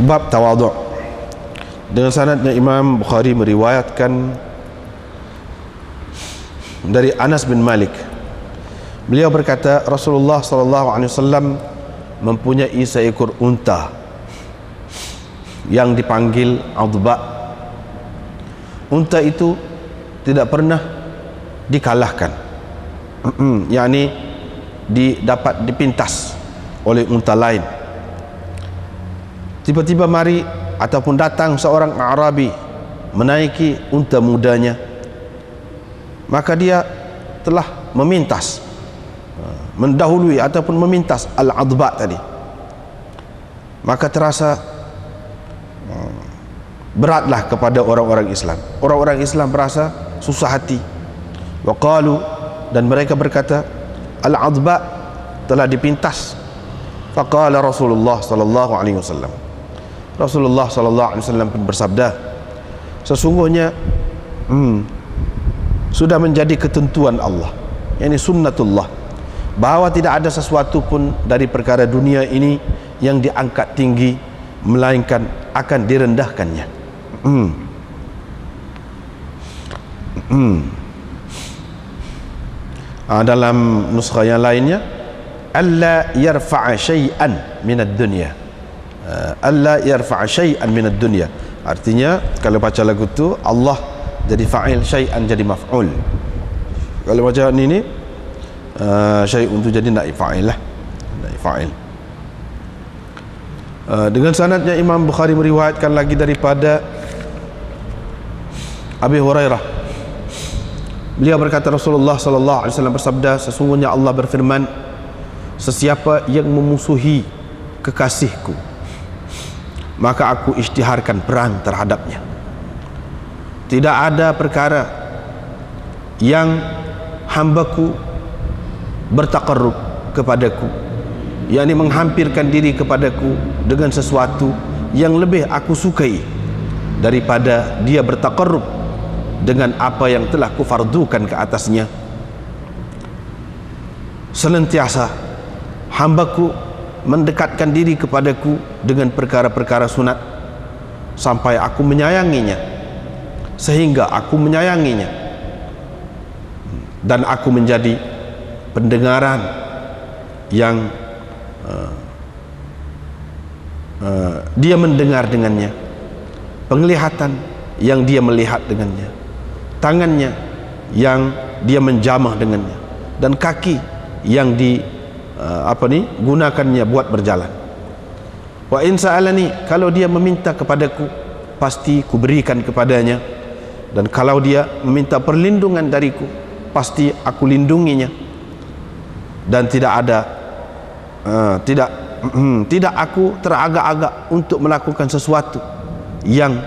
Bab tawadhu'. Dengan sanadnya Imam Bukhari meriwayatkan dari Anas bin Malik. Beliau berkata, Rasulullah sallallahu alaihi wasallam mempunyai seekor unta yang dipanggil Adba. Unta itu tidak pernah dikalahkan, yakni dapat dipintas oleh unta lain. Tiba-tiba mari ataupun datang seorang Arabi menaiki unta mudanya, maka dia telah memintas, mendahului ataupun memintas Al-Adba tadi. Maka terasa beratlah kepada orang-orang Islam. Orang-orang Islam merasa susah hati. Waqalu, dan mereka berkata, Al-Adba telah dipintas. Faqala Rasulullah sallallahu alaihi wasallam. Rasulullah sallallahu alaihi wasallam pun bersabda, sesungguhnya sudah menjadi ketentuan Allah, yakni sunnatullah, bahwa tidak ada sesuatu pun dari perkara dunia ini yang diangkat tinggi, melainkan akan direndahkannya. Dalam nuskha yang lainnya, alla yarfa'a syai'an minad dunya, alla yarfa'a syai'an minad dunya. Artinya kalau baca lagu tu, Allah jadi fa'il, syai'an jadi maf'ul. Kalau baca ini syai'un tu jadi naib fa'il lah, naib fa'il. Dengan sanadnya Imam Bukhari meriwayatkan lagi daripada Abi Hurairah. Beliau berkata, Rasulullah sallallahu alaihi wasallam bersabda, sesungguhnya Allah berfirman, sesiapa yang memusuhi kekasihku, maka aku isytiharkan perang terhadapnya. Tidak ada perkara yang hambaku bertaqarrub kepadaku, yakni menghampirkan diri kepadaku dengan sesuatu yang lebih aku sukai daripada dia bertaqarrub dengan apa yang telah kufardukan ke atasnya. Senantiasa hambaku mendekatkan diri kepadaku dengan perkara-perkara sunat sampai aku menyayanginya, sehingga aku menyayanginya, dan aku menjadi pendengaran yang dia mendengar dengannya, penglihatan yang dia melihat dengannya, tangannya yang dia menjamah dengannya, dan kaki yang gunakannya buat berjalan. Wa in sa'alani, kalau dia meminta kepadaku, pasti kuberikan kepadanya, dan kalau dia meminta perlindungan dariku, pasti aku lindunginya, dan tidak aku teragak-agak untuk melakukan sesuatu yang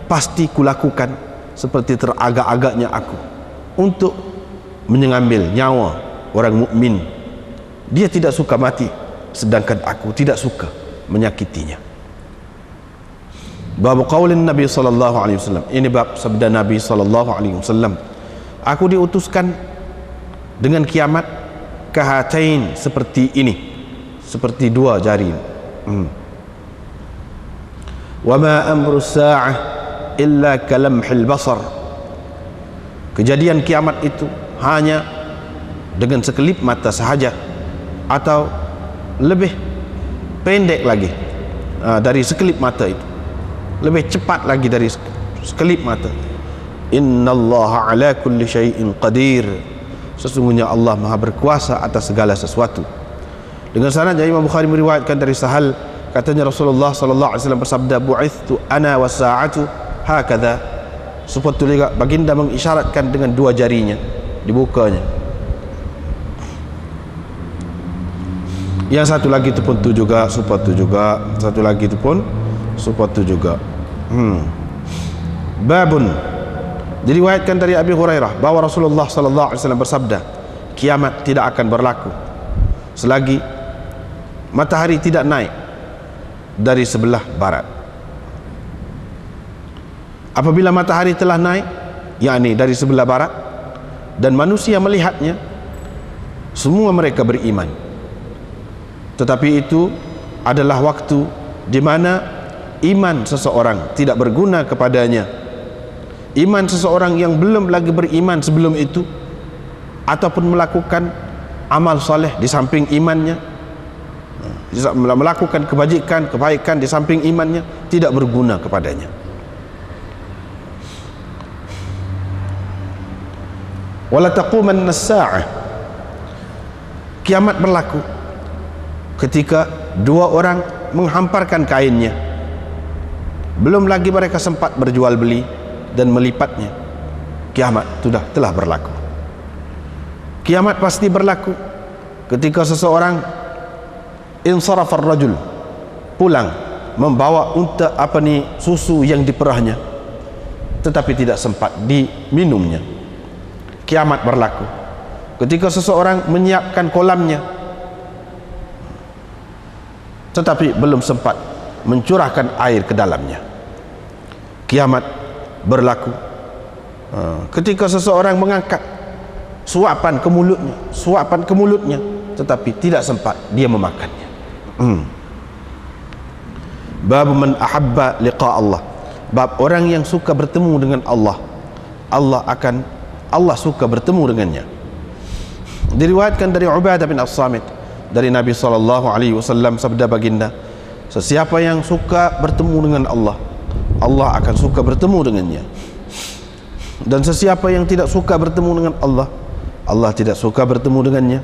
pasti kulakukan seperti teragak-agaknya aku untuk mengambil nyawa orang mukmin. Dia tidak suka mati, sedangkan aku tidak suka menyakitinya. Bab qaulin Nabi sallallahu alaihi wasallam. Ini bab sabda Nabi sallallahu alaihi wasallam, aku diutuskan dengan kiamat kahatain, seperti ini, seperti dua jari. Wa ma amru sa'ah illa kalamhil basar. Kejadian kiamat itu hanya dengan sekelip mata sahaja, atau lebih pendek lagi dari sekelip mata itu, lebih cepat lagi dari sekelip mata. Innallaha ala kulli syai'in qadir, sesungguhnya Allah maha berkuasa atas segala sesuatu. Dengan sanadnya Imam Bukhari meriwayatkan dari Sahal, katanya Rasulullah sallallahu alaihi wasallam bersabda, bu'ithtu ana was-sa'atu hakadha. Seperti juga baginda mengisyaratkan dengan dua jarinya, dibukanya. Yang satu lagi itu pun tu juga, seperti juga, satu lagi itu pun seperti juga. Babun, diriwayatkan dari Abi Hurairah bahwa Rasulullah sallallahu alaihi wasallam bersabda, kiamat tidak akan berlaku selagi matahari tidak naik dari sebelah barat. Apabila matahari telah naik, yakni dari sebelah barat, dan manusia melihatnya, semua mereka beriman. Tetapi itu adalah waktu di mana iman seseorang tidak berguna kepadanya. Iman seseorang yang belum lagi beriman sebelum itu, ataupun melakukan amal soleh di samping imannya, melakukan kebaikan di samping imannya, tidak berguna kepadanya. Wala taqumanna as-sa'ah, kiamat berlaku ketika dua orang menghamparkan kainnya, belum lagi mereka sempat berjual beli dan melipatnya, kiamat telah berlaku. Kiamat pasti berlaku ketika seseorang insarafa ar-rajul, pulang membawa susu yang diperahnya tetapi tidak sempat diminumnya. Kiamat berlaku ketika seseorang menyiapkan kolamnya tetapi belum sempat mencurahkan air ke dalamnya. Kiamat berlaku ketika seseorang mengangkat suapan ke mulutnya tetapi tidak sempat dia memakannya. Bab man ahabba liqa Allah, bab orang yang suka bertemu dengan Allah, Allah suka bertemu dengannya. Diriwayatkan dari Ubadah bin As-Samit dari Nabi SAW, sabda baginda, sesiapa yang suka bertemu dengan Allah, Allah akan suka bertemu dengannya. Dan sesiapa yang tidak suka bertemu dengan Allah, Allah tidak suka bertemu dengannya.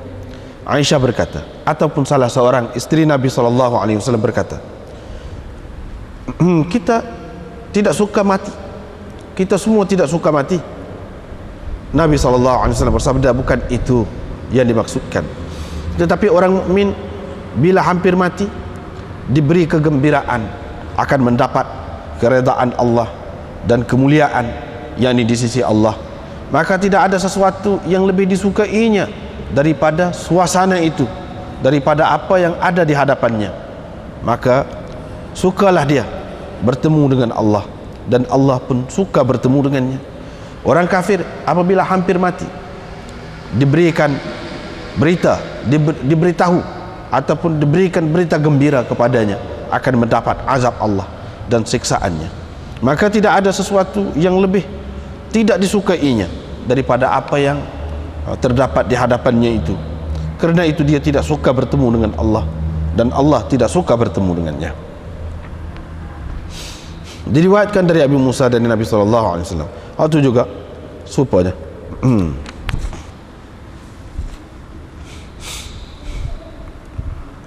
Aisyah berkata, ataupun salah seorang istri Nabi SAW berkata, kita tidak suka mati, kita semua tidak suka mati. Nabi SAW bersabda, bukan itu yang dimaksudkan, tetapi orang mukmin bila hampir mati diberi kegembiraan akan mendapat keredaan Allah dan kemuliaan yakni di sisi Allah, maka tidak ada sesuatu yang lebih disukainya daripada suasana itu, daripada apa yang ada di hadapannya. Maka sukalah dia bertemu dengan Allah, dan Allah pun suka bertemu dengannya. Orang kafir apabila hampir mati diberikan berita, diberitahu ataupun diberikan berita gembira kepadanya akan mendapat azab Allah dan siksaannya, maka tidak ada sesuatu yang lebih tidak disukainya daripada apa yang terdapat di hadapannya itu. Kerana itu dia tidak suka bertemu dengan Allah, dan Allah tidak suka bertemu dengannya. Diriwayatkan dari Abu Musa dan Nabi SAW. Itu juga supaya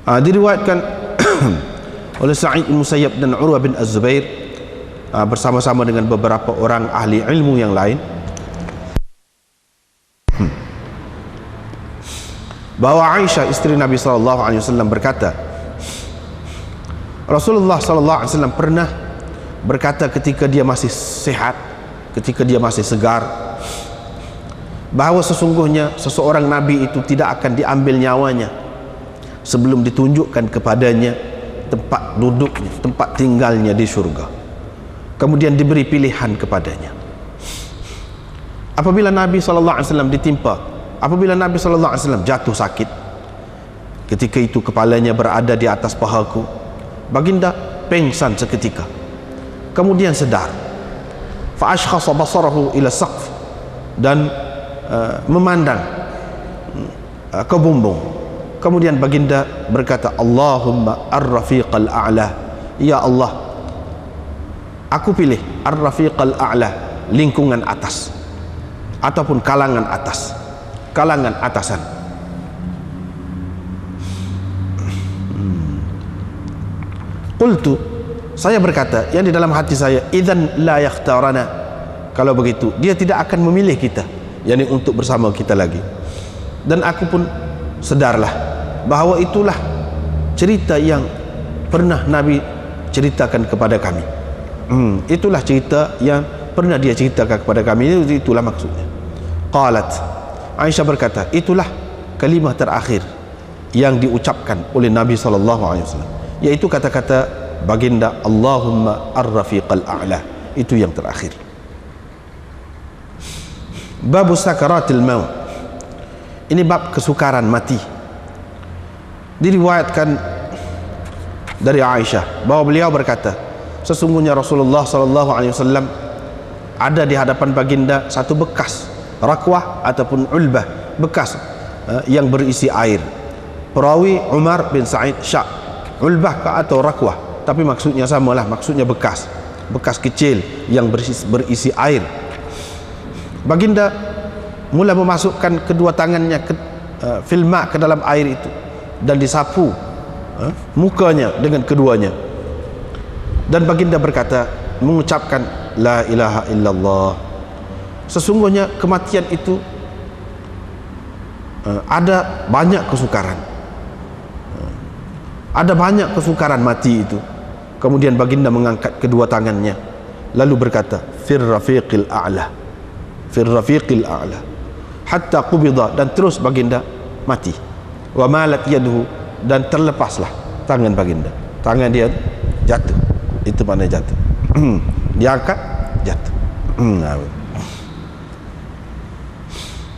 diriwayatkan oleh Sa'id bin Musayyab dan Urwah bin Az-Zubair bersama-sama dengan beberapa orang ahli ilmu yang lain, bahwa Aisyah istri Nabi SAW berkata, Rasulullah SAW pernah berkata ketika dia masih sehat, ketika dia masih segar, bahwa sesungguhnya seseorang Nabi itu tidak akan diambil nyawanya sebelum ditunjukkan kepadanya tempat duduknya, tempat tinggalnya di surga, kemudian diberi pilihan kepadanya. Apabila Nabi SAW ditimpa, apabila Nabi SAW jatuh sakit, ketika itu kepalanya berada di atas pahaku, baginda pengsan seketika, kemudian sedar. Fa'ashkhasa basarahu ila saqf, dan memandang ke bumbung. Kemudian baginda berkata, Allahumma ar-rafiqal a'la, ya Allah, aku pilih ar-rafiqal a'la, lingkungan atas ataupun kalangan atas, kalangan atasan. Qultu, saya berkata, yang di dalam hati saya, idzan la yakhtarana, kalau begitu dia tidak akan memilih kita, yakni untuk bersama kita lagi. Dan aku pun sedarlah bahwa itulah cerita yang pernah Nabi ceritakan kepada kami. Itulah cerita yang pernah dia ceritakan kepada kami, itulah maksudnya. Qalat, Aisyah berkata, itulah kalimah terakhir yang diucapkan oleh Nabi SAW, yaitu kata-kata baginda, Allahumma ar-rafiqal a'la, itu yang terakhir. Bab sakaratil maut, ini bab kesukaran mati. Diriwayatkan dari Aisyah bahwa beliau berkata, sesungguhnya Rasulullah sallallahu alaihi wasallam ada di hadapan baginda satu bekas rakwah ataupun ulbah, bekas yang berisi air. Perawi Umar bin Sa'id Syak, ulbah atau rakwah, tapi maksudnya samalah, maksudnya bekas kecil yang berisi air. Baginda mula memasukkan kedua tangannya fil ma' ke dalam air itu dan disapu mukanya dengan keduanya, dan baginda berkata, mengucapkan la ilaha illallah. Sesungguhnya kematian itu ada banyak kesukaran, ada banyak kesukaran mati itu. Kemudian baginda mengangkat kedua tangannya lalu berkata, fir rafiqil a'la, fir rafiqil a'la, hatta qubida, dan terus baginda mati. Wa malat yaduhu, dan terlepaslah tangan baginda, tangan dia jatuh, itu maknanya jatuh. Diangkat, jatuh.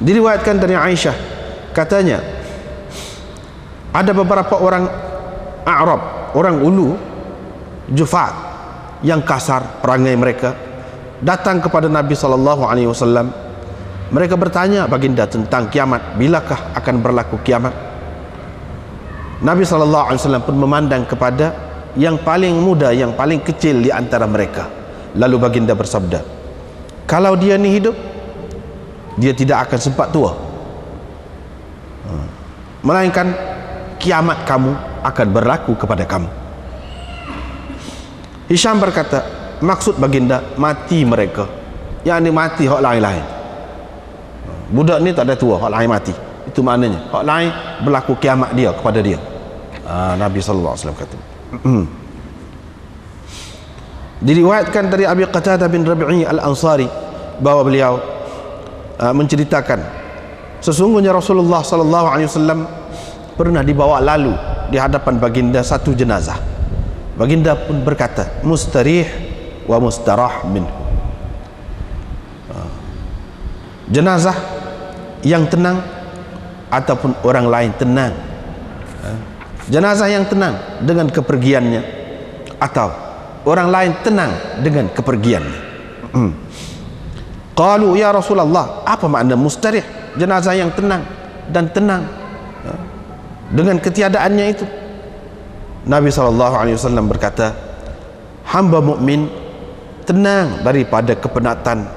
Diriwayatkan dari Aisyah, katanya ada beberapa orang Arab, orang ulu, Jufat, yang kasar perangai mereka, datang kepada Nabi SAW. Mereka bertanya baginda tentang kiamat, bilakah akan berlaku kiamat? Nabi SAW pun memandang kepada yang paling muda, yang paling kecil di antara mereka, lalu baginda bersabda, kalau dia ni hidup, dia tidak akan sempat tua, melainkan kiamat kamu akan berlaku kepada kamu. Hisham berkata, maksud baginda mati mereka, yang ini mati hak lain-lain. Budak ni tak ada tua, hak lain mati, itu maknanya hak lain berlaku kiamat dia kepada dia. Nabi SAW kata. Diriwayatkan dari Abi Qatadah bin Rabi'i Al-Ansari bahwa beliau menceritakan, sesungguhnya Rasulullah SAW pernah dibawa lalu di hadapan baginda satu jenazah. Baginda pun berkata, mustarih wa mustarah minhu, jenazah yang tenang ataupun orang lain tenang, jenazah yang tenang dengan kepergiannya atau orang lain tenang dengan kepergiannya. Qalu ya Rasulullah, apa makna mustarih, jenazah yang tenang dan tenang dengan ketiadaannya itu? Nabi SAW berkata, hamba mukmin tenang daripada kepenatan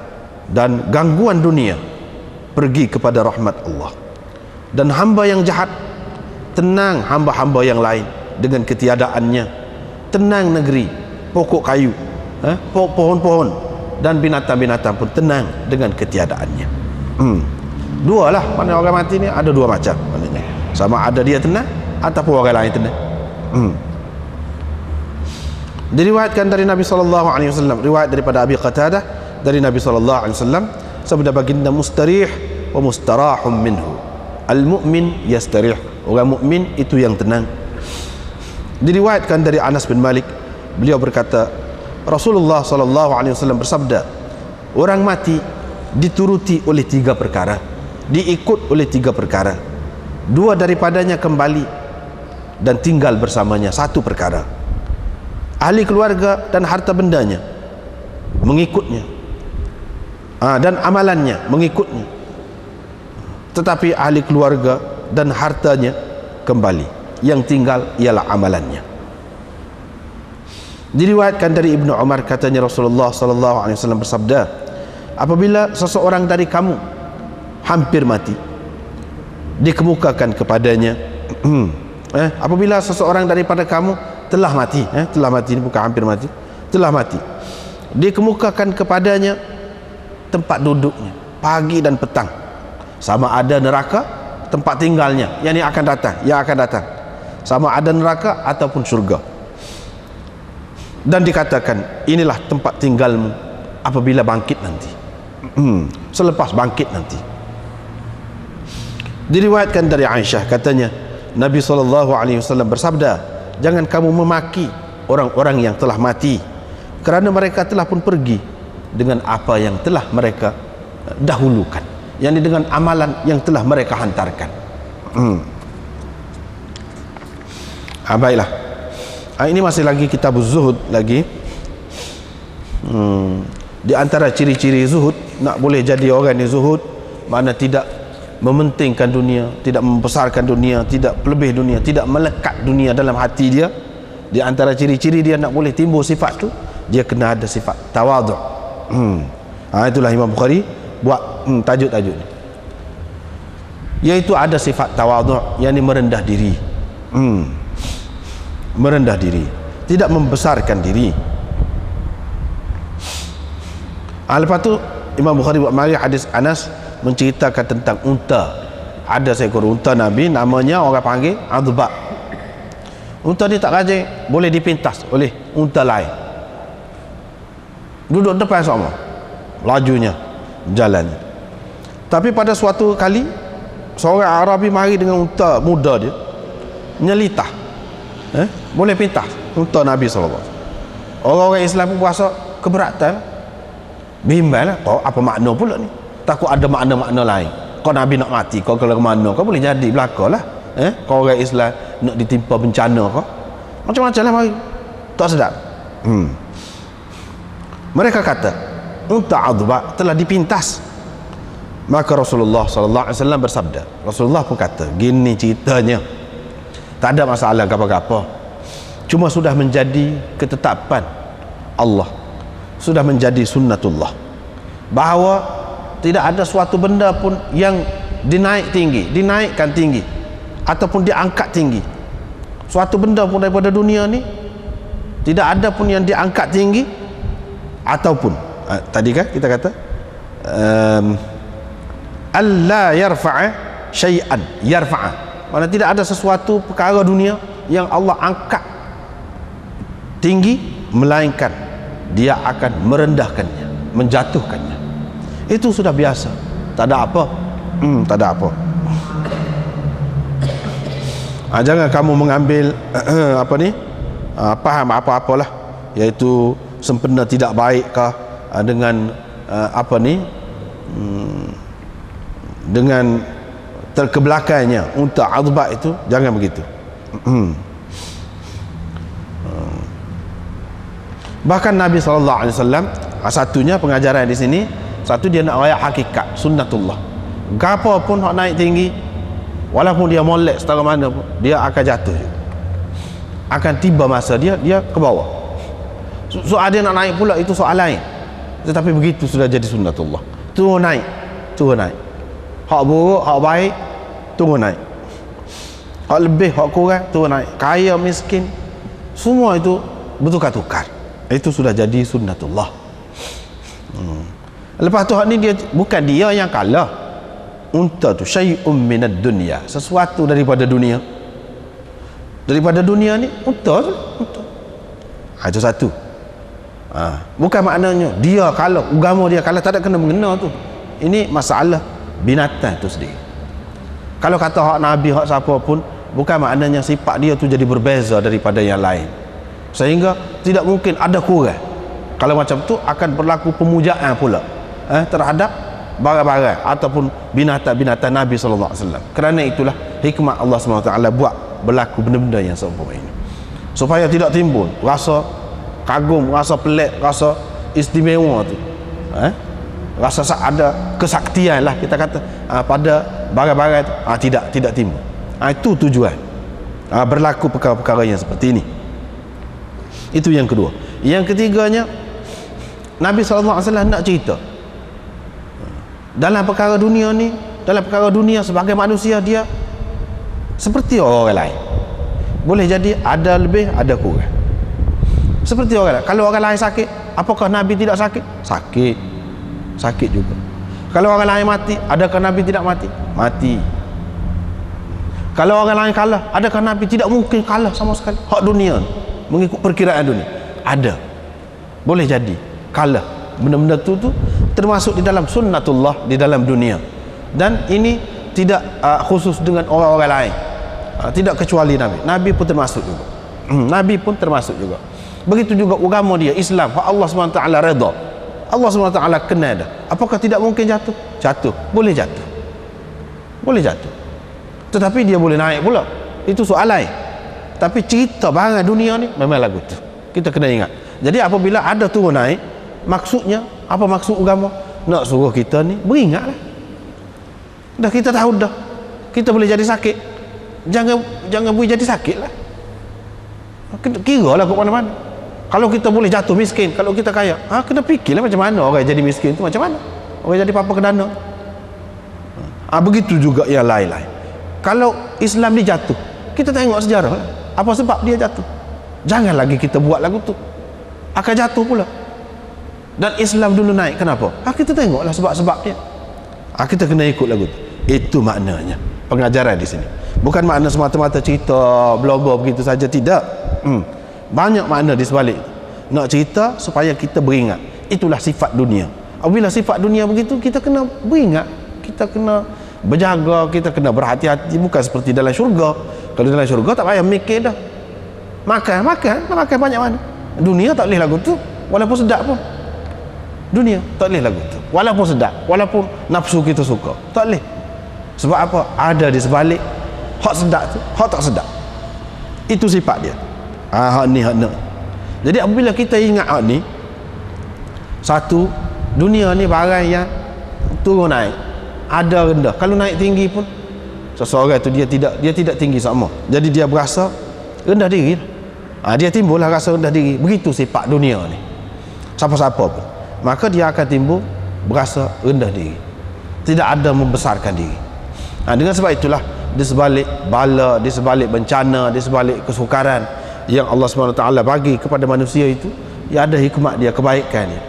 dan gangguan dunia, pergi kepada rahmat Allah. Dan hamba yang jahat tenang hamba-hamba yang lain dengan ketiadaannya, tenang negeri, pokok kayu, pohon-pohon dan binatang-binatang pun tenang dengan ketiadaannya. Dua lah, mana orang mati ni ada dua macam maknanya, sama ada dia tenang ataupun orang lain tenang. Diriwayatkan dari Nabi SAW, riwayat daripada Abi Qatadah dari Nabi SAW, sabda baginda, mustarih wa mustarahum minhu, al-mu'min yastarih, orang mukmin itu yang tenang. Diriwayatkan dari Anas bin Malik, beliau berkata, Rasulullah SAW bersabda, orang mati dituruti oleh tiga perkara, diikut oleh tiga perkara, dua daripadanya kembali dan tinggal bersamanya satu perkara, ahli keluarga dan harta bendanya mengikutnya, dan amalannya mengikutnya, tetapi ahli keluarga dan hartanya kembali, yang tinggal ialah amalannya. Diriwayatkan dari Ibnu Umar, katanya Rasulullah SAW bersabda, apabila seseorang dari kamu hampir mati, dikemukakan kepadanya apabila seseorang daripada kamu telah mati, telah mati, ini bukan hampir mati, telah mati, dikemukakan kepadanya tempat duduknya pagi dan petang, sama ada neraka tempat tinggalnya yang akan datang, sama ada neraka ataupun surga, dan dikatakan inilah tempat tinggalmu apabila bangkit nanti, selepas bangkit nanti. Diriwayatkan dari Aisyah, katanya Nabi SAW bersabda, jangan kamu memaki orang-orang yang telah mati, kerana mereka telah pun pergi dengan apa yang telah mereka dahulukan, yakni dengan amalan yang telah mereka hantarkan. Baiklah, Ini masih lagi kitab zuhud lagi. Di antara ciri-ciri zuhud, nak boleh jadi orang yang zuhud, mana tidak mementingkan dunia, tidak membesarkan dunia, tidak lebih dunia, tidak melekat dunia dalam hati dia. Di antara ciri-ciri dia nak boleh timbul sifat tu, dia kena ada sifat tawadhu'. Itulah Imam Bukhari buat tajuk-tajuk ni, iaitu ada sifat tawadhu', yakni merendah diri. Merendah diri, tidak membesarkan diri. Lepas tu Imam Bukhari buat mari hadis Anas menceritakan tentang unta. Ada seekor unta Nabi, namanya orang panggil Adba. Unta ni tak rajin, boleh dipintas oleh unta lain. Duduk depan sama, lajunya, jalannya. Tapi pada suatu kali, seorang Arabi mari dengan unta muda dia, nyelitah, boleh pintas unta Nabi SAW. Orang-orang Islam pun puasa keberatan, bimbang lah, kau apa makna pula ni? Takut ada makna-makna lain. Kau Nabi nak mati, kau kalau ke mana, kau boleh jadi belaka lah. Kau orang Islam nak ditimpa bencana kau, macam-macam lah mari. Tak sedap. Mereka kata unta Adba telah dipintas. Maka Rasulullah SAW bersabda, Rasulullah pun kata, gini ceritanya, tak ada masalah apa-apa, cuma sudah menjadi ketetapan Allah, sudah menjadi sunnatullah, bahawa tidak ada suatu benda pun yang dinaikkan tinggi ataupun diangkat tinggi. Suatu benda pun daripada dunia ni tidak ada pun yang diangkat tinggi ataupun tadi kan kita kata alla yarfa'a syai'an yarfa'a, mana tidak ada sesuatu perkara dunia yang Allah angkat tinggi, melainkan dia akan merendahkannya, menjatuhkannya. Itu sudah biasa, tak ada apa. Tak ada apa. Jangan kamu mengambil faham apa-apalah, iaitu sempena tidak baikkah dengan dengan terkebelakangnya unta Adba itu. Jangan begitu. Bahkan Nabi SAW, satunya pengajaran di sini, satu dia nak rakyat hakikat sunnatullah. Gapo pun hak naik tinggi, walaupun dia molek setara mana pun, dia akan jatuh juga. Akan tiba masa dia ke bawah. Soal dia nak naik pula, itu soal lain. Tetapi begitu sudah jadi sunnatullah. Turun naik. Hak buruk, hak baik, turun naik. Hak lebih, hak kurang, turun naik. Kaya, miskin, semua itu bertukar-tukar. Itu sudah jadi sunnatullah. Lepas tu hak ni dia, bukan dia yang kalah. Unta tu syai'un minad dunya, sesuatu daripada dunia. Daripada dunia ni unta tu. Itu satu. Bukan maknanya dia kalah, agama dia kalah, tak ada kena mengena tu. Ini masalah binatang tu sendiri. Kalau kata hak Nabi, hak siapa pun, bukan maknanya sifat dia tu jadi berbeza daripada yang lain, sehingga tidak mungkin ada kurang. Kalau macam tu akan berlaku pemujaan pula terhadap barang-barang ataupun binatang-binatang Nabi SAW. Kerana itulah hikmah Allah SWT buat berlaku benda-benda yang seumpama ini, supaya tidak timbul rasa kagum, rasa pelik, rasa istimewa tu, rasa ada kesaktian lah kita kata pada barang-barang tu, tidak timbul. Itu tujuan berlaku perkara-perkara yang seperti ini. Itu yang kedua. Yang ketiganya, Nabi SAW nak cerita dalam perkara dunia ni, dalam perkara dunia sebagai manusia, dia seperti orang lain. Boleh jadi ada lebih, ada kurang. Seperti orang lain. Kalau orang lain sakit, apakah Nabi tidak sakit? Sakit juga. Kalau orang lain mati, adakah Nabi tidak mati? Mati. Kalau orang lain kalah, adakah Nabi tidak mungkin kalah sama sekali? Hak dunia mengikut perkiraan dunia, ada, boleh jadi kalah. Benda-benda tu termasuk di dalam sunnatullah di dalam dunia, dan ini tidak khusus dengan orang-orang lain, tidak kecuali Nabi pun termasuk juga. Nabi pun termasuk juga. Begitu juga agama dia Islam, hak Allah SWT redha, Allah SWT kenal dah. Apakah tidak mungkin jatuh? Boleh jatuh, tetapi dia boleh naik pula, itu soal lain. tapi cerita barang dunia ni memang lagu tu. Kita kena ingat. Jadi apabila ada turun naik, maksudnya apa maksud agama? Nak suruh kita ni beringatlah. Dah kita tahu dah. Kita boleh jadi sakit. Jangan boleh jadi sakit lah. Kira lah kat mana-mana. Kalau kita boleh jatuh miskin, kalau kita kaya, kena fikirlah macam mana orang jadi miskin tu, macam mana orang jadi papa kedana. Begitu juga yang lain-lain. Kalau Islam ni jatuh, kita tengok sejarah lah. Apa sebab dia jatuh? Jangan lagi kita buat lagu tu, akan jatuh pula. Dan Islam dulu naik, kenapa? Kita tengoklah sebab-sebab dia. Kita kena ikut lagu tu. Itu maknanya pengajaran di sini. Bukan makna semata-mata cerita blobo begitu saja, tidak. Banyak makna di sebalik. Nak cerita supaya kita beringat. Itulah sifat dunia. Apabila sifat dunia begitu, kita kena beringat, kita kena berjaga, kita kena berhati-hati. Bukan seperti dalam syurga. Kalau dalam syurga tak payah mikir dah. Makan banyak mana. Dunia tak boleh lagu tu, walaupun sedap pun. Dunia tak boleh lagu tu, walaupun sedap, walaupun nafsu kita suka, tak boleh. Sebab apa? Ada di sebalik hak sedap tu, hak tak sedap. Itu sifat dia. Hak ni, hak nak. Jadi apabila kita ingat hak ni, satu, dunia ni barang yang turun naik, ada rendah. Kalau naik tinggi pun seseorang tu dia tidak tinggi sama. Jadi dia berasa rendah diri. Dia timbullah rasa rendah diri. Begitu sifat dunia ni. Siapa-siapa pun, maka dia akan timbul berasa rendah diri. Tidak ada membesarkan diri. Dengan sebab itulah di sebalik bala, di sebalik bencana, di sebalik kesukaran yang Allah SWT bagi kepada manusia itu, ya ada hikmat dia, kebaikan dia,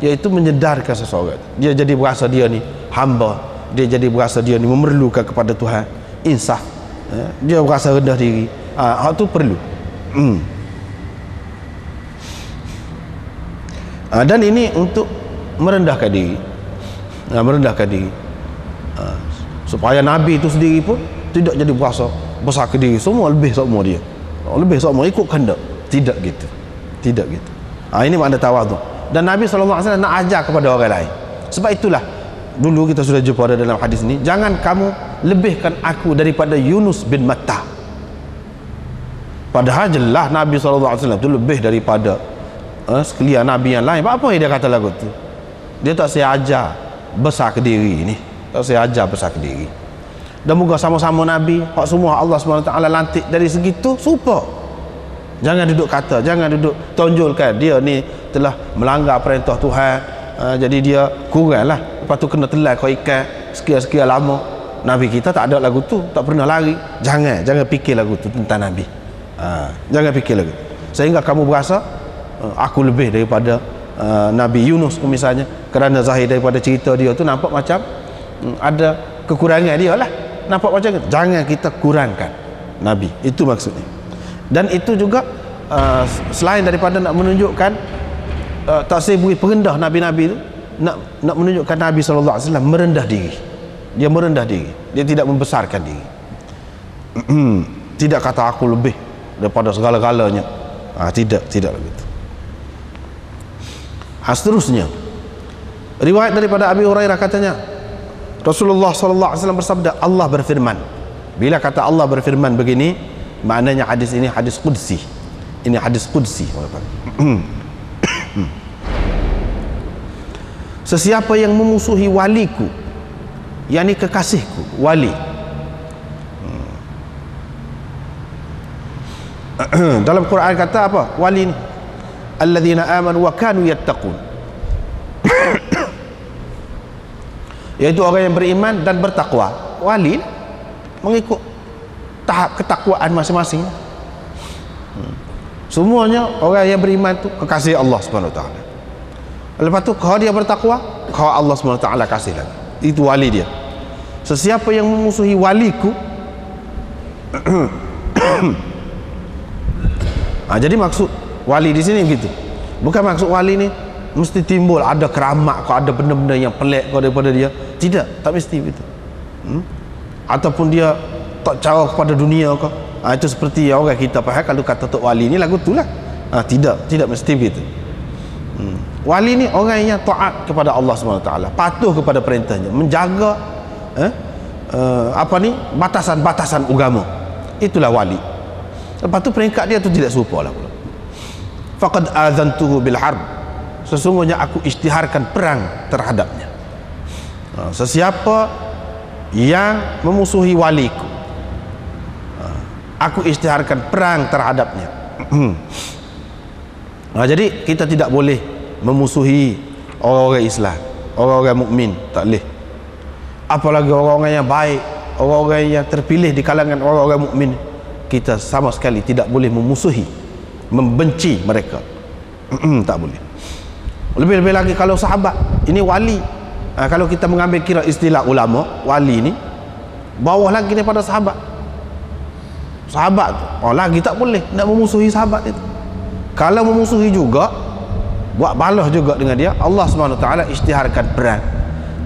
iaitu menyedarkan seseorang. Dia jadi berasa dia ni hamba, dia jadi berasa dia ni memerlukan kepada Tuhan, insaf, dia berasa rendah diri. Hal tu perlu. Dan ini untuk merendahkan diri, supaya Nabi itu sendiri pun tidak jadi berasa besar ke diri, semua lebih sama dia, lebih sama ikut kehendak. Tidak gitu. Ini makna tawaduk. Dan Nabi SAW nak ajar kepada orang lain. Sebab itulah dulu kita sudah jumpa dalam hadis ini, jangan kamu lebihkan aku daripada Yunus bin Matta. Padahal jelas Nabi SAW itu lebih daripada sekalian Nabi yang lain. Apa yang dia kata lagu tu? Dia tak saya ajar besar ke diri ni, tak saya ajar besar ke diri. Dan moga sama-sama Nabi, hak semua Allah SWT lantik dari segitu serupa. Jangan duduk kata, jangan duduk tonjolkan dia ni telah melanggar perintah Tuhan, jadi dia kurang lah, lepas tu kena telan kau ikan sekian-sekian lama. Nabi kita tak ada lagu tu, tak pernah lari. Jangan fikir lagu tu tentang Nabi. Jangan fikir lagu tu, sehingga kamu berasa aku lebih daripada Nabi Yunus misalnya, kerana zahir daripada cerita dia tu nampak macam ada kekurangan dia lah, nampak macam itu. Jangan kita kurangkan Nabi, itu maksudnya. Dan itu juga selain daripada nak menunjukkan tak sebui perendah Nabi-Nabi itu, nak menunjukkan Nabi SAW merendah diri. Dia merendah diri, dia tidak membesarkan diri. Tidak kata aku lebih daripada segala-galanya. Tidak begitu. Seterusnya, riwayat daripada Abi Hurairah katanya, Rasulullah SAW bersabda, Allah berfirman. Bila kata Allah berfirman begini, maknanya hadis ini hadis qudsi. Ini hadis qudsi. Sesiapa yang memusuhi waliku, yakni kekasihku, wali. Dalam Quran kata apa? Wali ni alladzina amanu wa kanu yattaqun. Iaitu orang yang beriman dan bertakwa. Wali mengikut tahap ketakwaan masing-masing. Semuanya orang yang beriman tu kekasih Allah Subhanahu Wa Taala. Lepas tu kalau dia bertakwa, kalau Allah Subhanahu Wa Taala kasih lagi. Itu wali dia. Sesiapa yang memusuhi waliku, jadi maksud wali di sini begitu. Bukan maksud wali ni mesti timbul ada keramat kau, ada benda-benda yang pelik kau daripada dia. Tidak, tak mesti begitu. Ataupun dia tak cara kepada dunia kau. Itu seperti orang kita faham kalau kata tok wali ni lagu tu lah. Tidak mesti begitu. Wali ni orang yang taat kepada Allah SWT, patuh kepada perintahnya, menjaga batasan-batasan agama. Itulah wali. Lepas tu peringkat dia tu tidak serupa lah pula. Faqad adzantuhu bil harb, sesungguhnya aku isytiharkan perang terhadapnya. Sesiapa yang memusuhi waliku, aku isytiharkan perang terhadapnya. Jadi kita tidak boleh memusuhi orang-orang Islam, orang-orang mukmin, tak boleh. Apalagi orang-orang yang baik, orang-orang yang terpilih di kalangan orang-orang mukmin, kita sama sekali tidak boleh memusuhi, membenci mereka. Tak boleh. Lebih-lebih lagi kalau sahabat, ini wali. Kalau kita mengambil kira istilah ulama, wali ni bawah lagi daripada sahabat. Sahabat tu, lagi tak boleh nak memusuhi sahabat itu. Kalau memusuhi juga, buat balas juga dengan dia, Allah SWT isytiharkan perang.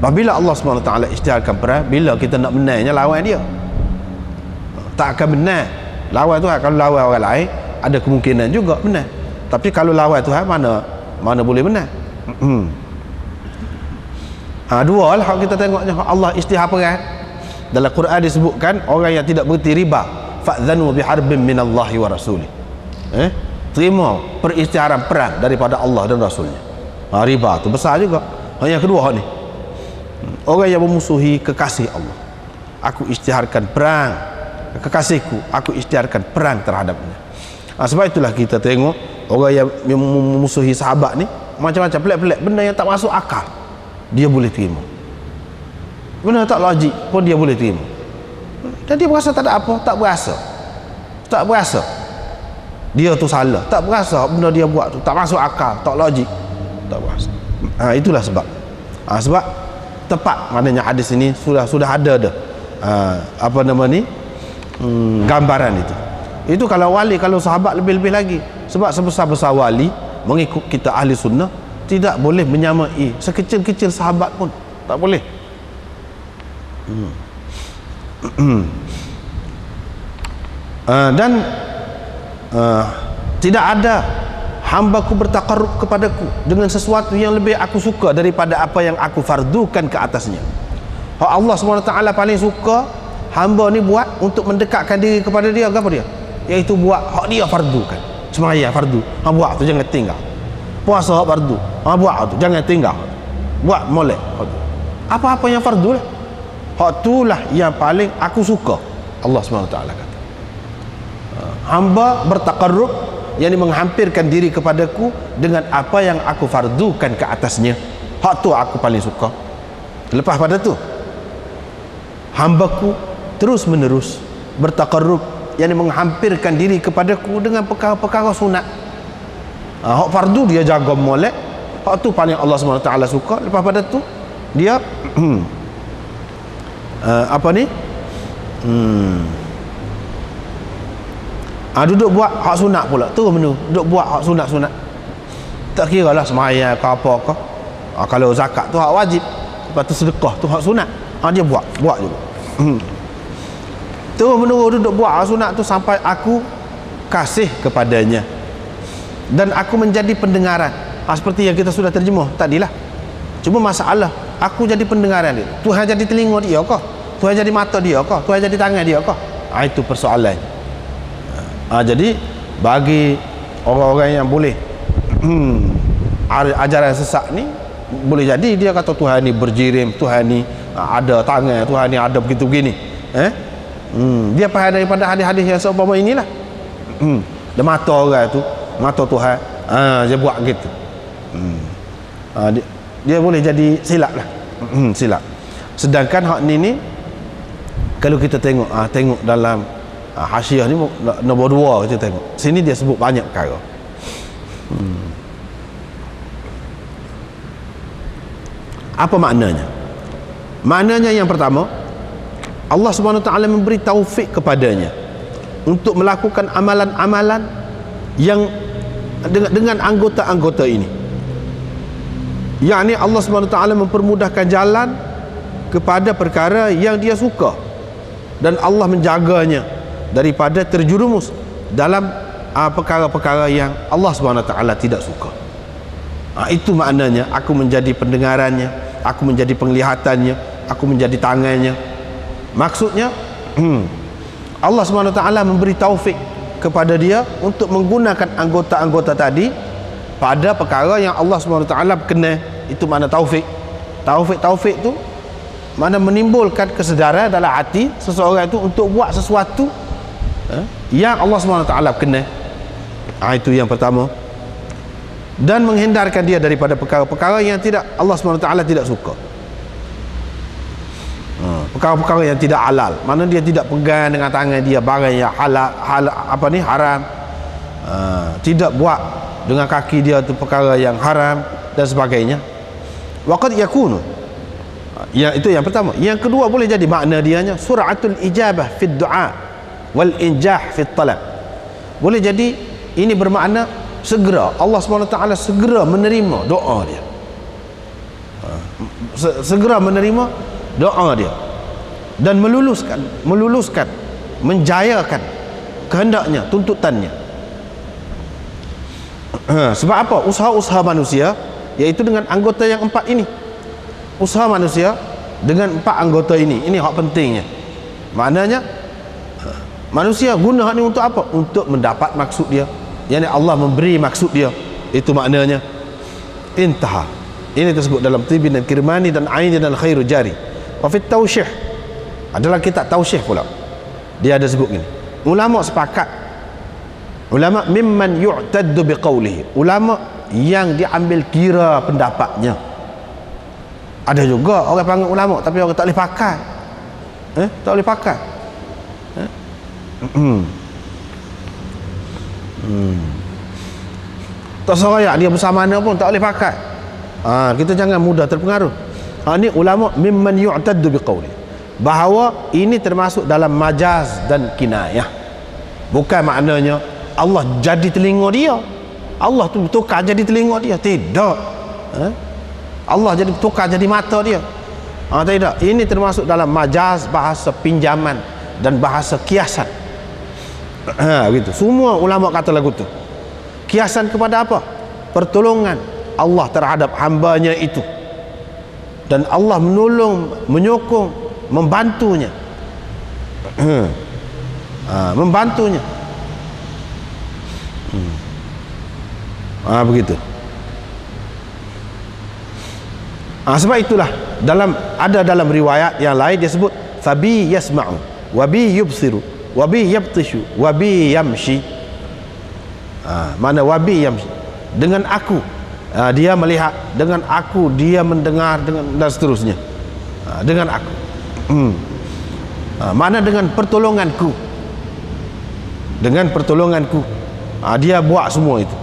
Apabila Allah SWT isytiharkan perang, bila kita nak menangnya lawan dia, tak akan menang lawan Tuhan. Kalau lawan orang lain ada kemungkinan juga menang, tapi kalau lawan Tuhan mana boleh menang. Dua lah kita tengoknya Allah isytihar perang. Dalam Quran disebutkan orang yang tidak berhenti riba, fa'dhanu biharbin minallahi wa rasulih. Terima perisytiharan perang daripada Allah dan Rasulnya. Riba tu besar juga. Yang kedua ni, orang yang memusuhi kekasih Allah, aku isytiharkan perang. Kekasihku, aku isytiharkan perang terhadapnya. Sebab itulah kita tengok orang yang memusuhi sahabat ni macam-macam, pelik-pelik, benda yang tak masuk akal dia boleh terima, benda tak logik pun dia boleh terima, dan dia berasa tak ada apa, tak berasa dia tu salah, tak berasa benda dia buat tu tak masuk akal, tak logik, tak berasa. Itulah sebab sebab tepat maknanya hadis ini sudah ada dah apa nama ni, gambaran itu kalau wali, kalau sahabat lebih-lebih lagi. Sebab sebesar-besar wali mengikut kita ahli sunnah tidak boleh menyamai sekecil-kecil sahabat pun, tak boleh. Dan tidak ada hambaku bertaqarrub kepadaku dengan sesuatu yang lebih aku suka daripada apa yang aku fardukan ke atasnya. Allah SWT paling suka hamba ni buat untuk mendekatkan diri kepada dia, apa dia? Iaitu buat hak dia fardukan. Sembahyang fardu, buat tu jangan tinggal. Puasa hak fardu, buat tu jangan tinggal. Buat molek apa-apa yang fardu lah, hak itulah yang paling aku suka. Allah SWT kata, hamba bertaqarrub, yang menghampirkan diri kepadaku dengan apa yang aku fardukan ke atasnya, hak tu aku paling suka. Lepas pada tu hambaku terus menerus bertaqarrub, yang menghampirkan diri kepadaku dengan perkara-perkara sunat. Hak fardu dia jaga molek, hak tu paling Allah SWT suka. Lepas pada tu dia apa ni, duduk buat hak sunat pula, tu menu duduk buat hak sunat-sunat. Tak kira lah sembahyang ke apa ke. Kalau zakat tu hak wajib, lepas tu sedekah tu hak sunat, dia buat juga. Tu menurut duduk buat hak sunat tu sampai aku kasih kepadanya dan aku menjadi pendengaran. Seperti yang kita sudah terjemah tadilah. Cuma masalah, aku jadi pendengaran dia, Tuhan jadi telinga dia kah? Tuhan jadi mata dia kah? Tuhan jadi tangan dia kah? Itu persoalan. Jadi bagi orang-orang yang boleh ajaran sesat ni, boleh jadi dia kata Tuhan ni berjirim, Tuhan ni ada tangan, Tuhan ni ada begitu begini. Dia faham daripada hadis-hadis yang seumpama inilah. Dia mata orang tu, mata Tuhan, dia buat gitu. Dia boleh jadi silap lah. Silap. Sedangkan hak ni kalau kita tengok dalam hasyiah ni nombor 2 kita tengok. Sini dia sebut banyak perkara. Apa maknanya? Maknanya yang pertama, Allah SWT memberi taufik kepadanya untuk melakukan amalan-amalan yang dengan anggota-anggota ini. Yakni Allah SWT mempermudahkan jalan kepada perkara yang dia suka, dan Allah menjaganya daripada terjerumus dalam perkara-perkara yang Allah SWT tidak suka. Itu maknanya aku menjadi pendengarannya, aku menjadi penglihatannya, aku menjadi tangannya. Maksudnya Allah SWT memberi taufik kepada dia untuk menggunakan anggota-anggota tadi pada perkara yang Allah SWT berkenan. Itu makna taufik. Taufik tu mana menimbulkan kesedaran dalam hati seseorang itu untuk buat sesuatu yang Allah SWT berkenan. Itu yang pertama. Dan menghindarkan dia daripada perkara-perkara yang tidak Allah SWT tidak suka. Perkara-perkara yang tidak halal, mana dia tidak pegang dengan tangan dia barang yang haram. Tidak buat dengan kaki dia tu perkara yang haram dan sebagainya. Waqad yakunu, itu yang pertama. Yang kedua, boleh jadi makna dianya suratul ijabah fid du'a wal injah fit talab. Boleh jadi ini bermakna segera Allah SWT segera menerima doa dia, segera menerima doa dia dan meluluskan, menjayakan kehendaknya, tuntutannya. Sebab apa? Usaha-usaha manusia, iaitu dengan anggota yang 4 ini. Usaha manusia dengan 4 anggota ini hak pentingnya. Maknanya manusia guna ni untuk apa? Untuk mendapat maksud dia, yang Allah memberi maksud dia. Itu maknanya. Intaha. Ini tersebut dalam Tibin dan Kirmani dan Aini dan Khairu Jari. Wa fit Tausyih, adalah kitab Tausyih pula, dia ada sebut gini. Ulama sepakat, ulama mimman yu'taddu biqaulihi, ulama yang diambil kira pendapatnya. Ada juga orang panggil ulama tapi orang tak boleh pakai. Tak boleh pakai. Tak serayak dia bersama mana pun tak boleh pakai. Kita jangan mudah terpengaruh. Ini ulama mimman yu'taddu biqauli, bahawa ini termasuk dalam majaz dan kinayah. Bukan maknanya Allah jadi telinga dia, Allah tu tukar jadi telinga dia, tidak. Allah jadi tukar jadi mata dia, tidak. Ini termasuk dalam majaz, bahasa pinjaman dan bahasa kiasan. Gitu. Semua ulama kata lagu tu. Kiasan kepada apa? Pertolongan Allah terhadap hambanya itu, dan Allah menolong, menyokong, membantunya. Membantunya. Begitu. Sebab itulah ada dalam riwayat yang lain dia sebut fabi yasma'u wa bi yubsiru wa bi yabtishu wa bi yamshi. Mana wabi yamshi, dengan aku dia melihat, dengan aku dia mendengar, dan seterusnya. Dengan aku, mana dengan pertolonganku, dengan pertolonganku, dia buat semua itu.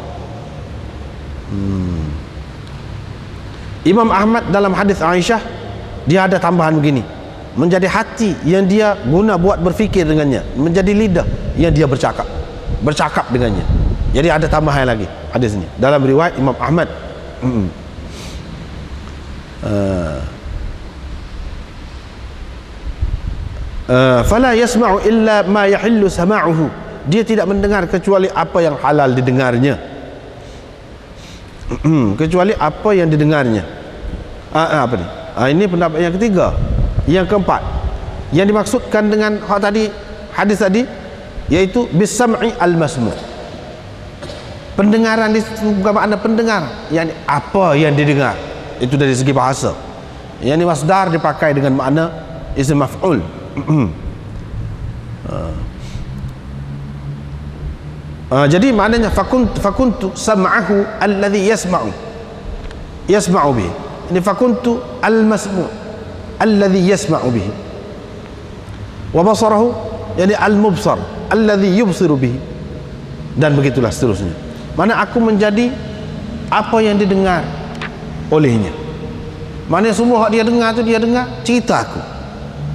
Imam Ahmad dalam hadis Aisyah, dia ada tambahan begini, menjadi hati yang dia guna buat berfikir dengannya, menjadi lidah yang dia bercakap dengannya. Jadi ada tambahan lagi hadis ini dalam riwayat Imam Ahmad. Fala yasma'u illa ma yahillu sama'uhu, dia tidak mendengar kecuali apa yang halal didengarnya. Kecuali apa yang didengarnya. Apa ni? Ini pendapat yang ketiga. Yang keempat, yang dimaksudkan dengan hadis tadi, yaitu bisam'i al-masmu'. Pendengaran di situ bukan makna pendengar, yang apa yang didengar, itu dari segi bahasa. Yang ini masdar dipakai dengan makna ism maf'ul. Jadi maknanya fakuntu sam'ahu alladhi yasma'u bihi. Ini fakuntu al-masmu' alladhi yasma'u bihi, wa basarahu yani al-mubsar alladhi yubsiru bihi, dan begitulah seterusnya. Mana aku menjadi apa yang didengar olehnya. Mana semua dia dengar tu, dia dengar cerita aku,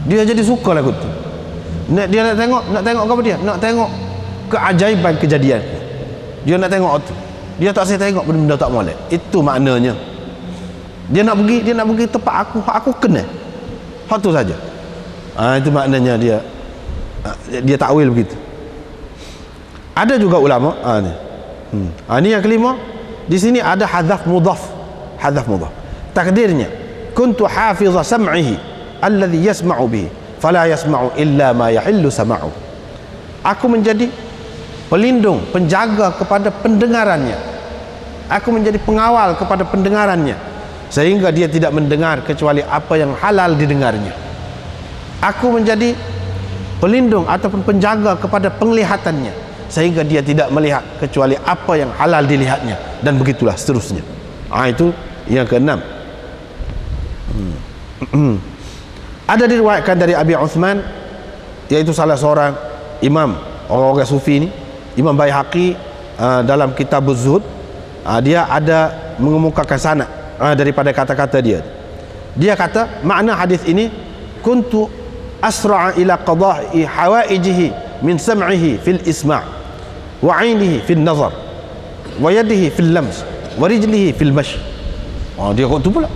dia jadi suka lagu tu. Dia nak tengok apa dia? Nak tengok keajaiban kejadian. Dia nak tengok tu. Dia tak saya tengok benda-benda tak molek. Itu maknanya. Dia nak pergi tempat aku kena. Hak tu saja. Itu maknanya dia takwil begitu. Ada juga ulama ini yang kelima. Di sini ada hadzaf mudhaf. Takdirnya kuntu hafiza sam'ihi alladhi yasma'u bihi fala yasma'u illa ma yahillu sama'u. Aku menjadi pelindung, penjaga kepada pendengarannya. Aku menjadi pengawal kepada pendengarannya, sehingga dia tidak mendengar kecuali apa yang halal didengarnya. Aku menjadi pelindung ataupun penjaga kepada penglihatannya, sehingga dia tidak melihat kecuali apa yang halal dilihatnya, dan begitulah seterusnya. Itu yang keenam. Ada diriwayatkan dari Abi Uthman, yaitu salah seorang imam orang-orang sufi ini, Imam Baihaqi, dalam kitab Az-Zuhud, dia ada mengemukakan sanad daripada kata-kata dia. Dia kata makna hadis ini, kuntu asra'a ila qada'i hawaijihi min sam'ihi fil isma' wa 'ainihi fil nazar wa yadihi fil lams wa rijlihi fil mash. Dia kata tu pula.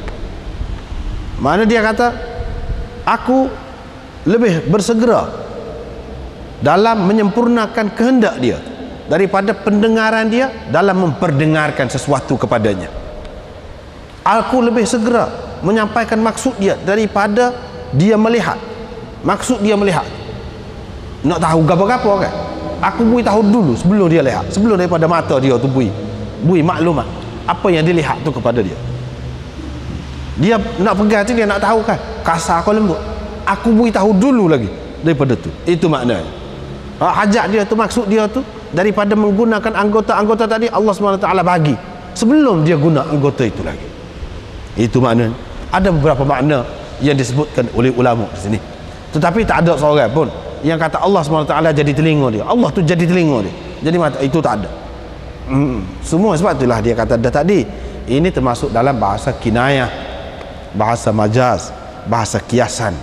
Makna dia kata, aku lebih bersegera dalam menyempurnakan kehendak dia daripada pendengaran dia dalam memperdengarkan sesuatu kepadanya. Aku lebih segera menyampaikan maksud dia daripada dia melihat. Maksud dia melihat, nak tahu apa-apa kan, aku bui tahu dulu sebelum dia lihat, sebelum daripada mata dia tu bui maklumat apa yang dilihat tu kepada dia. Dia nak pegang tu, dia nak tahu kan kasar atau lembut, aku bui tahu dulu lagi daripada tu. Itu maknanya. Hajat dia tu, maksud dia tu, daripada menggunakan anggota-anggota tadi, Allah SWT bagi sebelum dia guna anggota itu lagi. Itu maknanya. Ada beberapa makna yang disebutkan oleh ulama di sini, tetapi tak ada seorang pun yang kata Allah SWT jadi telinga dia, Allah tu jadi telinga dia, jadi mata, itu tak ada. Semua sebab itulah dia kata dah tadi, ini termasuk dalam bahasa kinayah, bahasa majaz, bahasa kiasan.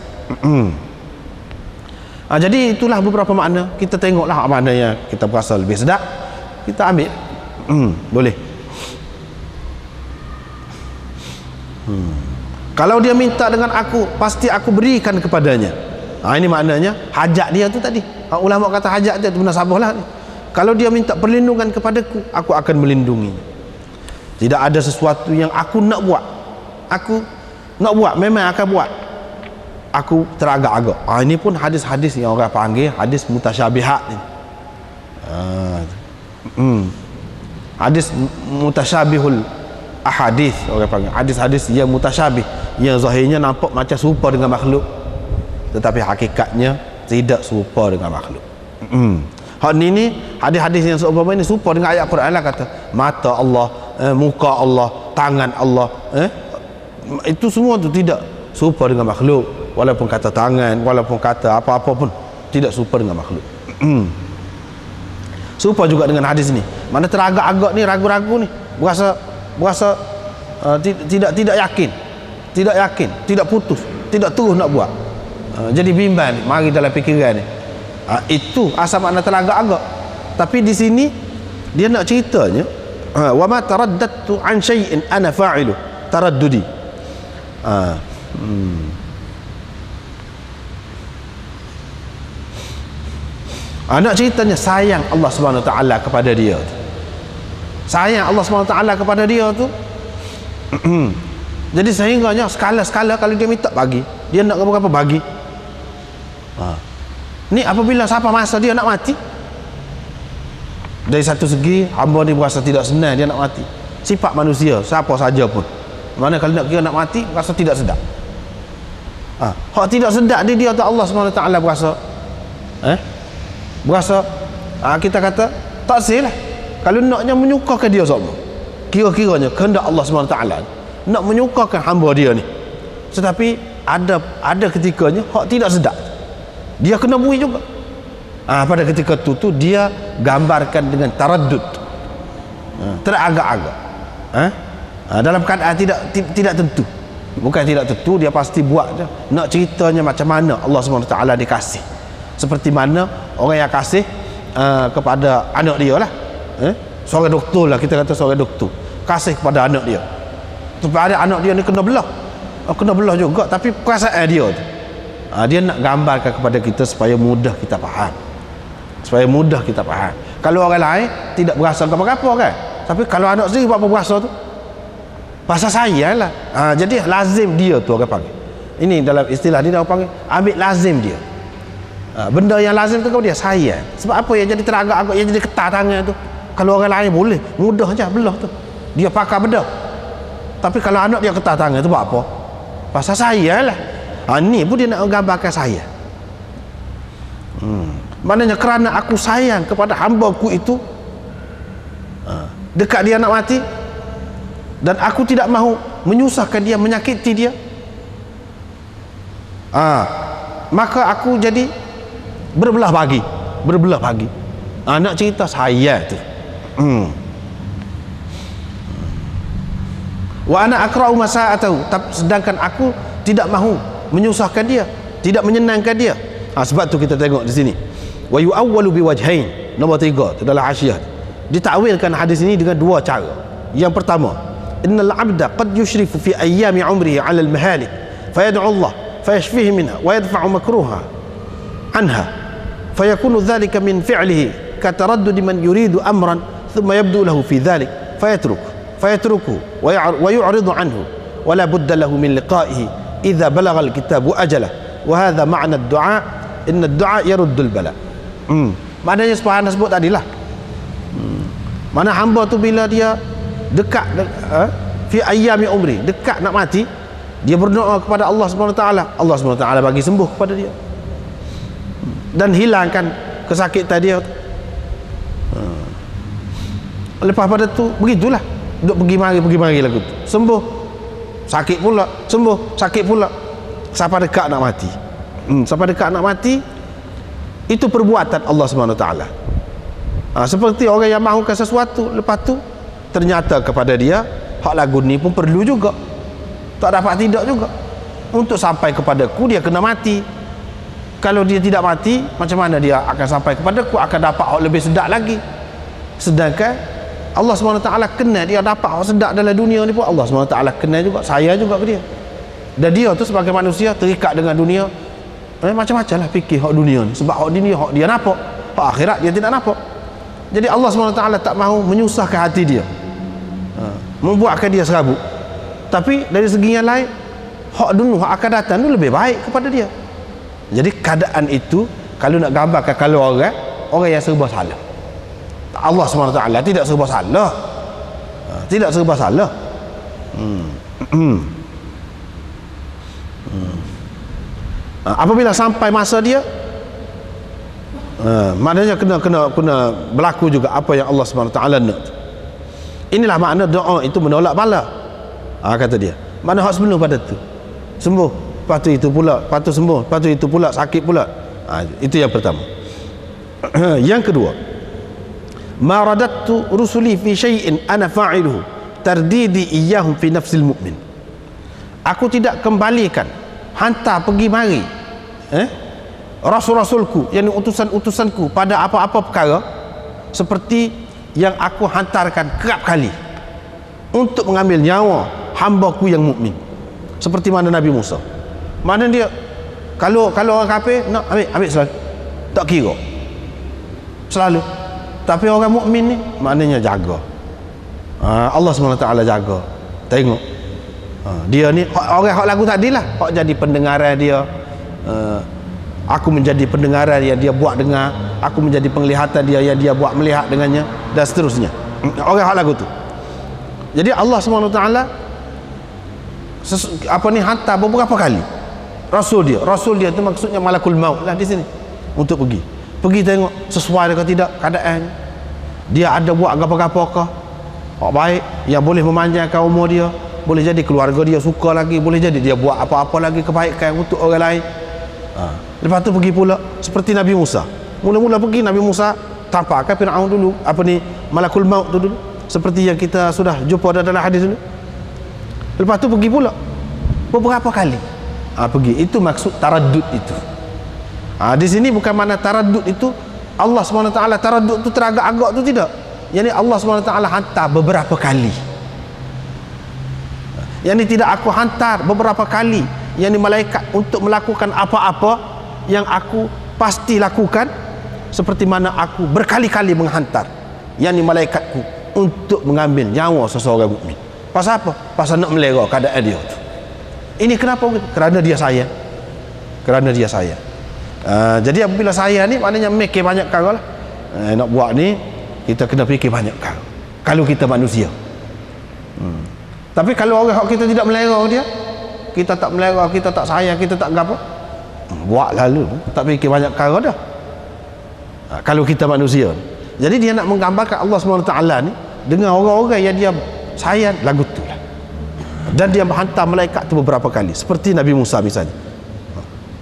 Jadi itulah beberapa makna. Kita tengoklah mana yang kita berasa lebih sedap, kita ambil. Boleh. Kalau dia minta dengan aku, pasti aku berikan kepadanya. Ini maknanya hajat dia tu tadi. Ulama kata hajat dia tu munasabah lah ni. Kalau dia minta perlindungan kepadaku, aku akan melindungi. Tidak ada sesuatu yang aku nak buat, aku nak buat, memang akan buat, aku teragak-agak. Ini pun hadis-hadis yang orang panggil hadis mutasyabihat ni. Hadis mutasyabihul ahadis, orang panggil hadis-hadis yang mutasyabih, yang zahirnya nampak macam serupa dengan makhluk, tetapi hakikatnya tidak serupa dengan makhluk. Hak ni hadis-hadis yang seumpama ini serupa dengan ayat Quran lah, kata mata Allah, muka Allah, tangan Allah, itu semua tu tidak serupa dengan makhluk. Walaupun kata tangan, walaupun kata apa-apa pun tidak serupa dengan makhluk. Serupa juga dengan hadis ni, mana teragak-agak ni, ragu-ragu ni, berasa tidak yakin, tidak putus, tidak terus nak buat, jadi bimbang ni, mari dalam fikiran ni. Itu asal makna teragak-agak. Tapi di sini dia nak ceritanya, wa ma taraddadtu an syai'in ana fa'ilu taraddudi. Nak ceritanya sayang Allah Subhanahu Wa Taala kepada dia tu. Sayang Allah Subhanahu Wa Taala kepada dia tu. Jadi sehingganya skala-skala kalau dia minta bagi, dia nak berapa bagi. Ni apabila siapa masa dia nak mati, dari satu segi hamba ni berasa tidak senang dia nak mati. Sifat manusia siapa saja pun, mana kalau nak kira nak mati berasa tidak sedap. Hak tidak sedap dia tu Allah SWT berasa kita kata tak sel lah. Kalau naknya menyukakan dia semua, kira-kiranya kehendak Allah SWT nak menyukakan hamba dia ni, tetapi ada ketikanya hak tidak sedap, dia kena bui juga. Pada ketika tu dia gambarkan dengan taraddud, teragak-agak, dalam keadaan tidak tentu. Bukan tidak tentu, dia pasti buat je. Nak ceritanya macam mana Allah SWT dikasih, seperti mana orang yang kasih kepada anak dia lah, seorang doktor lah, kita kata seorang doktor kasih kepada anak dia, supaya anak dia ni kena belah juga, tapi perasaan dia tu, dia nak gambarkan kepada kita supaya mudah kita faham, Kalau orang lain tidak berasa apa-apa kan, tapi kalau anak sendiri apa berasa tu, pasal sayang lah. Jadi lazim dia tu orang panggil, ini dalam istilah dia orang panggil ambil lazim dia. Benda yang lazim tu kepada dia sayang. Sebab apa yang jadi teragak-agak, yang jadi ketat tangan tu? Kalau orang lain boleh mudah je belah tu, dia pakai bedah. Tapi kalau anak dia ketat tangan tu buat apa? Pasal sayang lah. Ni pun dia nak gambarkan sayang. Maknanya kerana aku sayang kepada hamba-Ku itu, dekat dia nak mati, dan aku tidak mahu menyusahkan dia, menyakiti dia, maka aku jadi berbelah bagi. Nak cerita sayang tu. Wa ana akra'u masa'atahu, sedangkan aku tidak mahu menyusahkan dia, tidak menyenangkan dia. Sebab tu kita tengok di sini, wa yu'awwalu biwajhain, nombor 3 tu dalam hasyiah, ditakwilkan hadis ini dengan dua cara. Yang pertama, innal 'abda qad yushrifu fi ayyami 'umrihi 'ala al-mahalik fayad'u Allah fayashfihi minha wa yadfa'u makruha anha fayakunu dhalika min fi'lihi kataraddud man yuridu amran thumma yabdu lahu fi dhalik fayatruku wa yu'ridu anhu wa la budda lahu min liqa'ihi idza balagha al-kitabu ajalah wa hadha ma'na ad-du'a inna ad-du'a yaruddu al-bala. Maknanya seperti anda sebut tadilah, mana hamba tu bila dia dekat fi ayyami umri, dekat nak mati, dia berdoa kepada Allah Subhanahu Wa Taala, Allah Subhanahu Wa Taala bagi sembuh kepada dia dan hilangkan kesakitan dia. Lepas pada tu begitulah, duk pergi mari lagu tu, sembuh sakit pula, sembuh sakit pula, sampai dekat nak mati. Sampai dekat nak mati, itu perbuatan Allah Subhanahu Wa Taala. Seperti orang yang mahukan sesuatu, lepas tu ternyata kepada dia hak lagu ni pun perlu juga, tak dapat tidak juga. Untuk sampai kepadaku dia kena mati. Kalau dia tidak mati, macam mana dia akan sampai kepadaku, akan dapat hak lebih sedap lagi? Sedangkan Allah SWT kena dia dapat hak sedap dalam dunia ni pun, Allah SWT kena juga, saya juga ke dia. Dan dia tu sebagai manusia terikat dengan dunia, macam-macam lah fikir hak dunia ni. Sebab hak dunia hak dia nampak, hak akhirat dia tidak nampak. Jadi Allah SWT tak mahu menyusahkan hati dia, membuatkan dia serabut. Tapi dari segi yang lain, hak dunia, hak akan datang tu lebih baik kepada dia. Jadi keadaan itu, kalau nak gambarkan, kalau orang yang serba salah, Allah SWT tidak serba salah, tidak serba salah. Apabila sampai masa dia, maknanya kena berlaku juga apa yang Allah SWT nak. Inilah makna doa itu menolak bala, kata dia. Mana hak sebelum pada tu sembuh, lepas tu itu pula, lepas tu sembuh, lepas tu itu pula sakit pula. Itu yang pertama. Yang kedua, ma radattu rusuli fi syai'in ana fa'iluhu tardidi iyyahum fi nafsil mu'min. Aku tidak kembalikan, hantar pergi mari rasul-rasulku, yang utusan-utusanku pada apa-apa perkara seperti yang aku hantarkan kerap kali untuk mengambil nyawa hamba-Ku yang mukmin, seperti mana Nabi Musa. Mana dia, kalau orang kafir nak ambil selalu, tak kira selalu. Tapi orang mukmin ni maknanya jaga. Allah SWT jaga. Tengok dia ni orang hak lagu tadilah, hak jadi pendengaran dia, aku menjadi pendengaran dia buat dengar, aku menjadi penglihatan dia yang dia buat melihat dengannya, dan seterusnya. Orang hak lagu tu. Jadi Allah SWT hantar beberapa kali rasul dia tu, maksudnya malakul maut lah di sini, untuk pergi tengok sesuai dengan tidak keadaan dia, ada buat apa-apa hak baik yang boleh memanjangkan umur dia, boleh jadi keluarga dia suka lagi, boleh jadi dia buat apa-apa lagi kebaikan untuk orang lain. Lepas tu pergi pula seperti Nabi Musa. Mula-mula pergi Nabi Musa tampakkan Fir'aun dulu, malakul maut tu dulu, seperti yang kita sudah jumpa dalam hadis dulu. Lepas tu pergi pula beberapa kali pergi. Itu maksud taraddud itu. Di sini bukan mana taraddud itu Allah SWT taraddud tu teragak-agak tu, tidak. Yang ni Allah SWT hantar beberapa kali. Yang ni tidak aku hantar beberapa kali, yang ni malaikat untuk melakukan apa-apa yang aku pasti lakukan, seperti mana aku berkali-kali menghantar yang ni malaikatku untuk mengambil nyawa seseorang mukmin. Pasal apa? Pasal nak melera keadaan dia tu. Ini kenapa? Kerana dia sayang. Kerana dia sayang. Jadi apabila saya ni maknanya mikir banyak kali lah. Nak buat ni kita kena fikir banyak kali kalau kita manusia. Tapi kalau orang kita tidak melera dia, kita tak melera, kita tak sayang, kita tak apa, buat lalu, tak fikir banyak kali dah. Kalau kita manusia. Jadi dia nak menggambarkan Allah SWT ni dengan orang-orang yang dia sayang lagu tu lah. Dan dia menghantar malaikat tu beberapa kali, seperti Nabi Musa misalnya.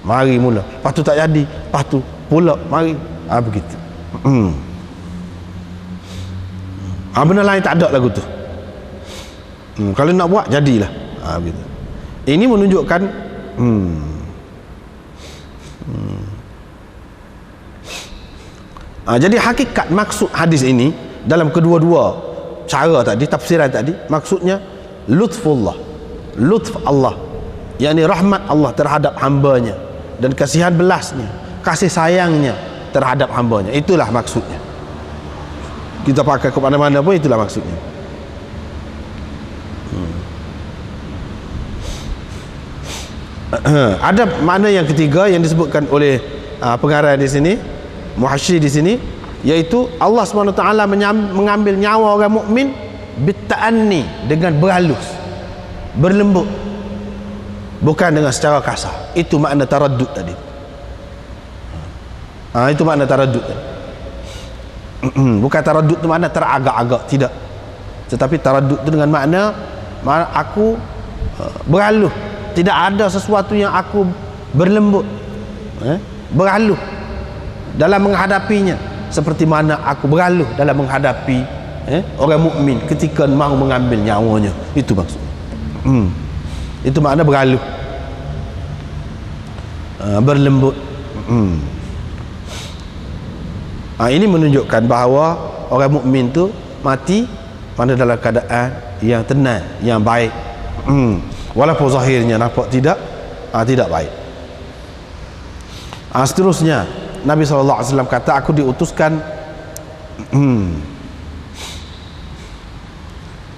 Mari mula, lepas tu tak jadi, lepas tu pula mari, begitu. Benda lain tak ada lagu tu. Kalau nak buat jadilah, begitu. Ini menunjukkan jadi hakikat maksud hadis ini dalam kedua-dua cara tadi, tafsiran tadi, maksudnya lutfullah, lutf Allah, yakni rahmat Allah terhadap hambanya dan kasihan belasnya, kasih sayangnya terhadap hambanya. Itulah maksudnya. Kita pakai ke mana-mana pun itulah maksudnya. Ada makna yang ketiga yang disebutkan oleh pengarang di sini, muhasyir di sini, yaitu Allah SWT mengambil nyawa orang mukmin bitta'anni, dengan berhalus, berlembut, bukan dengan secara kasar. Itu makna taraddud tadi. Itu makna taraddud tadi. Bukan taraddud itu makna teragak-agak, tidak. Tetapi taraddud itu dengan makna aku berhalus, tidak ada sesuatu yang aku berlembut, berhalus dalam menghadapinya, seperti mana aku berhalus dalam menghadapi orang mukmin ketika mahu mengambil nyawanya. Itu maksudnya. Itu makna berhalus, berlembut. Ini menunjukkan bahawa orang mukmin tu mati pada dalam keadaan yang tenang, yang baik, walaupun zahirnya nampak tidak baik. Seterusnya Nabi SAW kata, aku diutuskan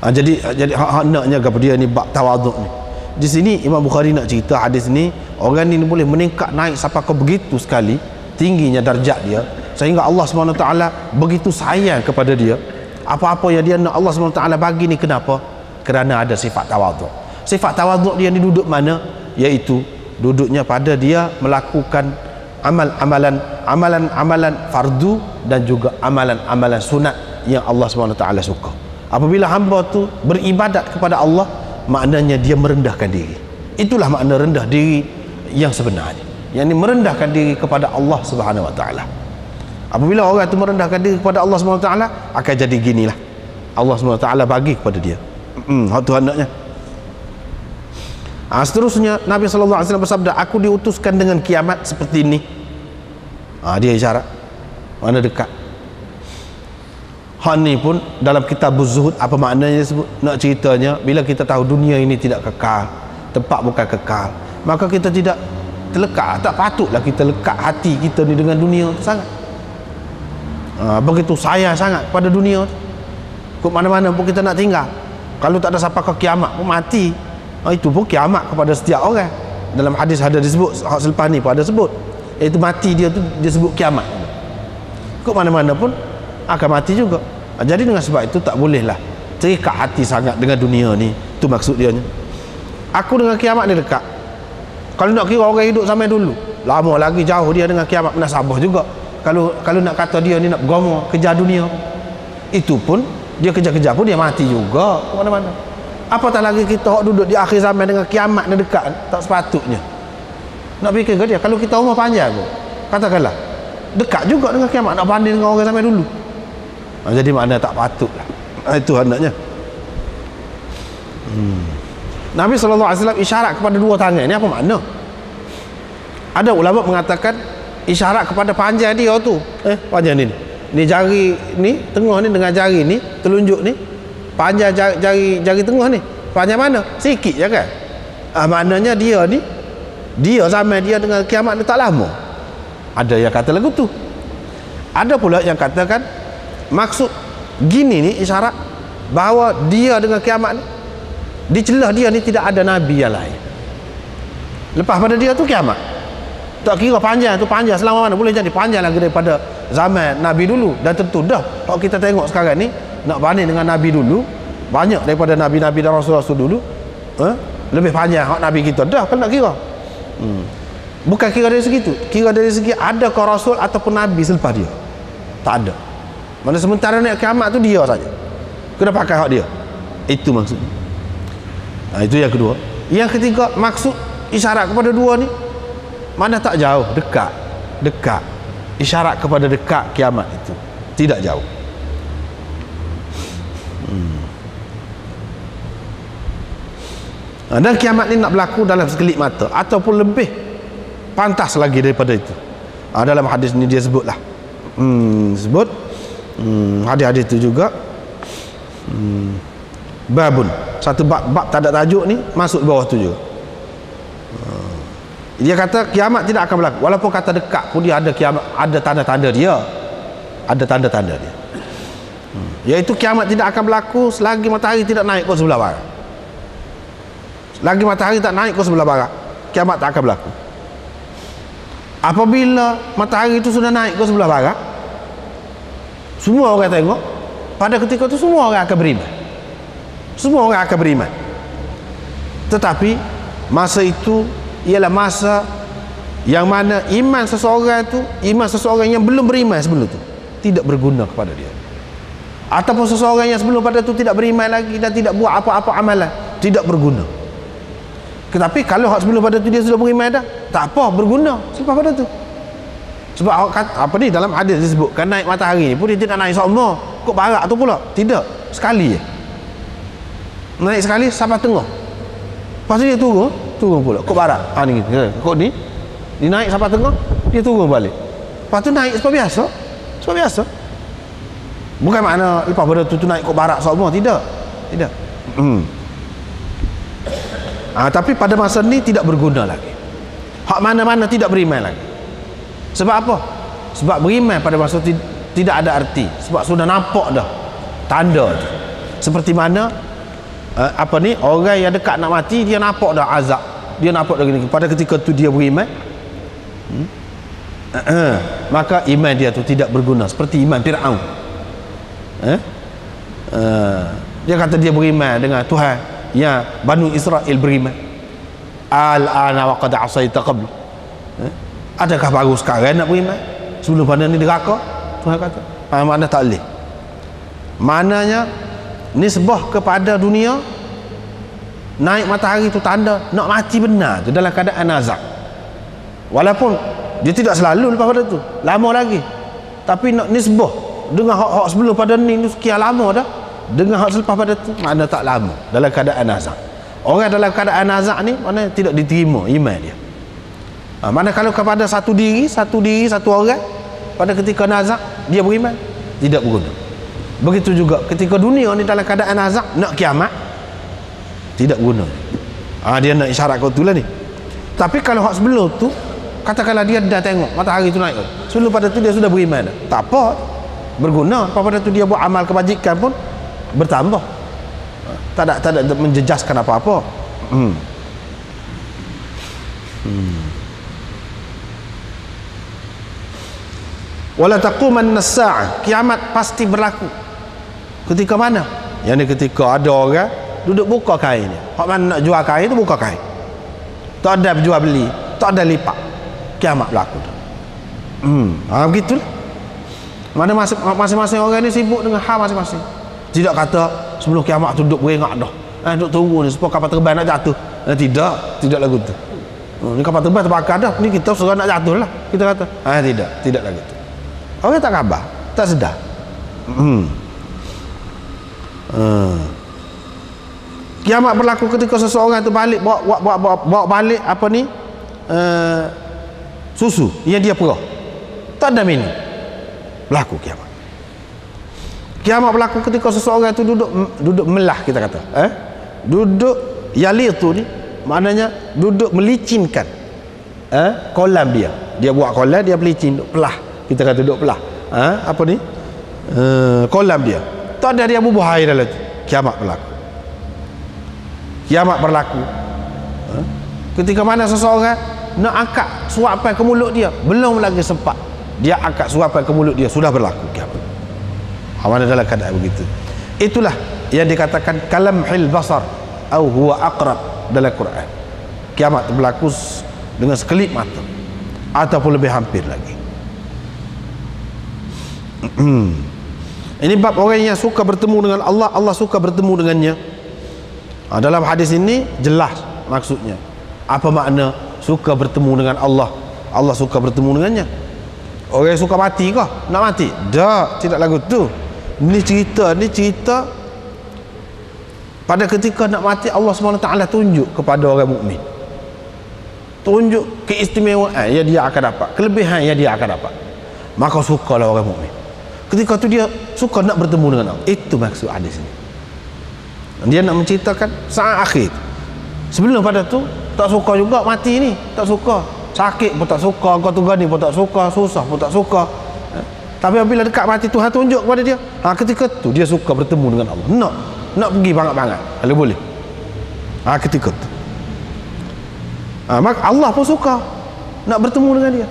jadi naknya kepada dia ni bab tawaduk ni. Di sini Imam Bukhari nak cerita hadis ni, orang ni boleh meningkat naik sampai ke begitu sekali tingginya darjat dia, sehingga Allah SWT begitu sayang kepada dia. Apa-apa yang dia nak Allah SWT bagi ni, kenapa? Kerana ada sifat tawaduk. Sifat tawaduk dia ni duduk mana? Iaitu duduknya pada dia melakukan amalan fardu dan juga amalan sunat yang Allah SWT suka. Apabila hamba tu beribadat kepada Allah, maknanya dia merendahkan diri. Itulah makna rendah diri yang sebenarnya, yakni merendahkan diri kepada Allah Subhanahu Wa Taala. Apabila orang itu merendahkan diri kepada Allah Subhanahu Wa Taala, akan jadi ginilah Allah Subhanahu Wa Taala bagi kepada dia. Itu hendaknya. Seterusnya Nabi SAW bersabda, aku diutuskan dengan kiamat seperti ini. Dia isyarat mana dekat. Hal ni pun dalam kitab Zuhud, apa maknanya sebut? Nak ceritanya, bila kita tahu dunia ini tidak kekal, tempat bukan kekal, maka kita tidak terlekat, tak patutlah kita lekat hati kita ni dengan dunia tu sangat. Begitu sayang sangat pada dunia tu, ke mana-mana pun kita nak tinggal. Kalau tak ada sampai ke kiamat pun mati. Itu pun kiamat kepada setiap orang. Dalam hadis ada disebut, selepas ni pun ada sebut, iaitu mati dia tu dia sebut kiamat. Ke mana-mana pun akan mati juga. Jadi dengan sebab itu tak bolehlah terikat hati sangat dengan dunia ni. Itu maksud dia. Aku dengan kiamat ni dekat. Kalau nak kira orang hidup sampai dulu, lama lagi jauh dia dengan kiamat, menasabah juga. Kalau nak kata dia ni nak bergoma kejar dunia, itu pun dia kejar-kejar pun dia mati juga ke mana-mana. Apatah lagi kita duduk di akhir zaman dengan kiamat ni dekat, tak sepatutnya. Nak fikir ke dia, kalau kita umur panjang pun, katakanlah dekat juga dengan kiamat, nak banding dengan orang zaman dulu. Jadi makna tak patut lah. Itu hendaknya. Nabi SAW isyarat kepada dua tangan ni, apa makna? Ada ulama mengatakan isyarat kepada panjang dia tu. Panjang ni. Ni jari ni, tengah ni dengan jari ni, telunjuk ni, panjang jari tengah ni. Panjang mana? Sikit je kan? Maknanya dia ni, dia zaman dia dengan kiamat ni tak lama. Ada yang kata lagu tu. Ada pula yang katakan maksud gini ni isyarat bahawa dia dengan kiamat ni, di celah dia ni tidak ada nabi yang lain. Lepas pada dia tu kiamat. Tak kira panjang tu panjang selama mana, boleh jadi panjang lagi daripada zaman Nabi dulu. Dan tentu dah kalau kita tengok sekarang ni nak banding dengan Nabi dulu, banyak daripada Nabi-Nabi dan Rasul-Rasul dulu, lebih panjang hak Nabi kita dah kalau nak kira. Bukan kira dari segi tu, kira dari segi adakah Rasul ataupun Nabi selepas dia. Tak ada. Mana sementara naik kiamat tu dia saja kena pakai hak dia. Itu maksudnya. Itu yang kedua. Yang ketiga, maksud isyarat kepada dua ni mana tak jauh, dekat. Isyarat kepada dekat kiamat itu, tidak jauh. Dan kiamat ni nak berlaku dalam sekelip mata ataupun lebih pantas lagi daripada itu. Dalam hadis ni dia sebutlah. Sebut hadis-hadis itu juga. Babun, satu bab tak ada tajuk ni masuk di bawah tu juga. Dia kata kiamat tidak akan berlaku walaupun kata dekat pun dia ada kiamat, ada tanda-tanda dia. Ada tanda-tanda dia. Iaitu kiamat tidak akan berlaku selagi matahari tidak naik ke sebelah barat. Selagi matahari tak naik ke sebelah barat, kiamat tak akan berlaku. Apabila matahari itu sudah naik ke sebelah barat, semua orang tengok, pada ketika itu semua orang akan beriman. Semua orang akan beriman. Tetapi masa itu ialah masa yang mana iman seseorang yang belum beriman sebelum itu tidak berguna kepada dia. Ataupun seseorang yang sebelum pada itu tidak beriman lagi dan tidak buat apa-apa amalan, tidak berguna. Tetapi kalau hak sebelum pada itu dia sudah beriman dah, tak apa, berguna selepas pada itu. Sebab apa ni dalam hadis disebutkan naik matahari ni pun dia tidak naik sama kok barat tu pula, tidak, sekali je. Naik sekali sampai tengah, lepas tu dia turun pula kok barat. Ni kok ni dia naik sampai tengah, dia turun balik, lepas tu naik seperti biasa. Bukan makna lepas pada tu naik kok barat semua, tidak. Tapi pada masa ni tidak berguna lagi. Hak mana-mana tidak beriman lagi. Sebab apa? Sebab beriman pada masa tidak ada arti. Sebab sudah nampak dah tanda tu. Seperti mana orang yang dekat nak mati, dia nampak dah azab, dia nampak dah gini. Pada ketika tu dia beriman, maka iman dia tu tidak berguna. Seperti iman Fir'aun. Dia kata dia beriman dengan Tuhan, ya Banu Israel beriman. Al-ana wa qad asaita qabl. Adakah baru sekarang nak beriman? Sebelum pada ni neraka? Tuhan kata. Mana tak boleh. Maknanya nisbah kepada dunia, naik matahari itu tanda nak mati benar tu dalam keadaan azab. Walaupun dia tidak selalu lepas pada tu, lama lagi. Tapi nak nisbah dengan hak-hak sebelum pada ni sekian lama dah, dengan hak selepas pada tu makna tak lama dalam keadaan azab. Orang dalam keadaan azab ni mana tidak diterima iman dia. Mana kalau kepada satu orang pada ketika nazak dia beriman, tidak berguna. Begitu juga ketika dunia ni dalam keadaan azab, nak kiamat tidak guna. Dia nak isyarat kau tu lah ni. Tapi kalau hak sebelum tu, katakanlah dia dah tengok matahari tu naik, sebelum pada tu dia sudah beriman dah, tak apa, berguna. Pada tu dia buat amal kebajikan pun bertambah, tak ada menjejaskan apa-apa. Wala taqumanna as-sa'ah, kiamat pasti berlaku. Ketika mana? Yang ni ketika ada orang duduk buka kain ni. Hak mana nak jual kain tu buka kain. Tak ada jual beli, tak ada lipat. Kiamat berlaku tu. Begitulah. Mana masing-masing orang ni sibuk dengan hal masing-masing. Tidak kata sebelum kiamat tu duduk berengak dah. Duduk tunggu ni supaya kapal terbang nak jatuh. Tidak lagu tu. Ni kapal terbang terbakar dah. Ni kita suruh nak jatuh lah. Kita kata, tidak lagu tu. Orang tak khabar, tak sedar. Kiamat berlaku ketika seseorang tu balik bawa balik susu yang dia perah, tak ada minum, berlaku kiamat. Kiamat berlaku ketika seseorang tu duduk melah, kita kata duduk yalir tu ni maknanya duduk melicinkan kolam dia buat kolam, dia melicin, duduk pelah, kita kata duduk pelah kolam dia, tak ada dia bubuh air dalam tu. Kiamat berlaku ketika mana seseorang nak angkat suapan ke mulut dia, belum lagi sempat dia angkat suapan ke mulut dia, sudah berlaku kiamat. Mana dalam keadaan begitu. Itulah yang dikatakan kalamhil basar atau huwa aqrab dalam Quran. Kiamat berlaku dengan sekelip mata ataupun lebih hampir lagi. Ini bab orang yang suka bertemu dengan Allah, Allah suka bertemu dengannya. Dalam hadis ini jelas maksudnya. Apa makna suka bertemu dengan Allah, Allah suka bertemu dengannya? Orang yang suka mati kah? Nak mati? Tak, tidak lagu tu. Ni cerita pada ketika nak mati Allah SWT tunjuk kepada orang mukmin, tunjuk keistimewaan yang dia akan dapat, kelebihan yang dia akan dapat, maka sukalah orang mukmin. Ketika tu dia suka nak bertemu dengan Allah. Itu maksud hadis ini. Dia nak menceritakan saat akhir. Sebelum pada tu tak suka juga mati ni, tak suka, sakit pun tak suka, kau tunggu ni pun tak suka, susah pun tak suka. Tapi apabila dekat mati Tuhan tunjuk kepada dia, ketika tu dia suka bertemu dengan Allah. Nak pergi bangat-bangat kalau boleh. Ketika tu maka Allah pun suka nak bertemu dengan dia.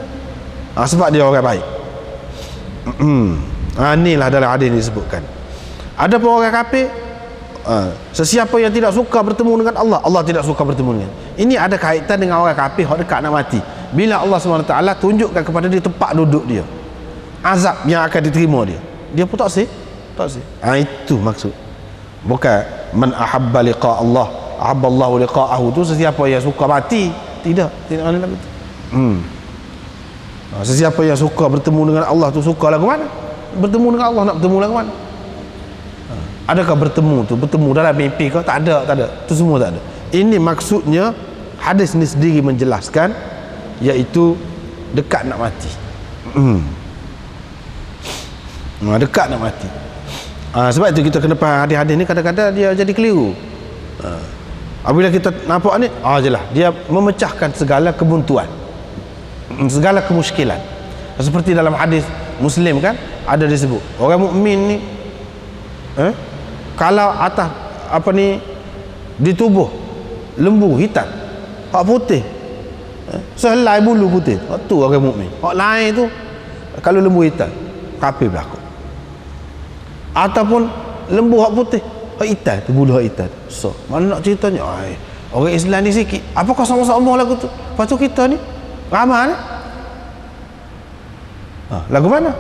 Sebab dia orang baik. Inilah dalam hadis disebutkan. Ada pun orang kafir, sesiapa yang tidak suka bertemu dengan Allah, Allah tidak suka bertemu dengan. Ini ada kaitan dengan orang kafir yang dekat nak mati. Bila Allah SWT tunjukkan kepada dia tempat duduk dia, azab yang akan diterima dia pun tak sih. Itu maksud. Bukan man ahabba liqa Allah ahabba Allahu liqa'ahu, tu sesiapa yang suka mati. Tidak ada lagu tu. Sesiapa yang suka bertemu dengan Allah tu suka lagu mana? Bertemu dengan Allah, nak bertemu lagu mana? Adakah bertemu dalam mimpi kau? Tak ada. Tu semua tak ada. Ini maksudnya hadis ni sendiri menjelaskan, iaitu dekat nak mati. Dekat nak mati. Sebab itu kita kena faham hadis-hadis ni kadang-kadang dia jadi keliru. Apabila kita nampak ni, jelah dia memecahkan segala kebuntuan, segala kemusykilan. Seperti dalam hadis Muslim kan ada disebut orang mukmin ni kalau atas di tubuh lembu hitam, hak putih, sehelai bulu putih, tu orang mukmin. Hak lain tu kalau lembu hitam, kafir berlaku. Ataupun lembu hak putih, hak hitam tu, bulu hak hitam. So, mana nak ceritanya? Orang Islam ni sikit, apakah sama-sama lagu tu? Lepas tu kita ni ramai ni. Lagu mana?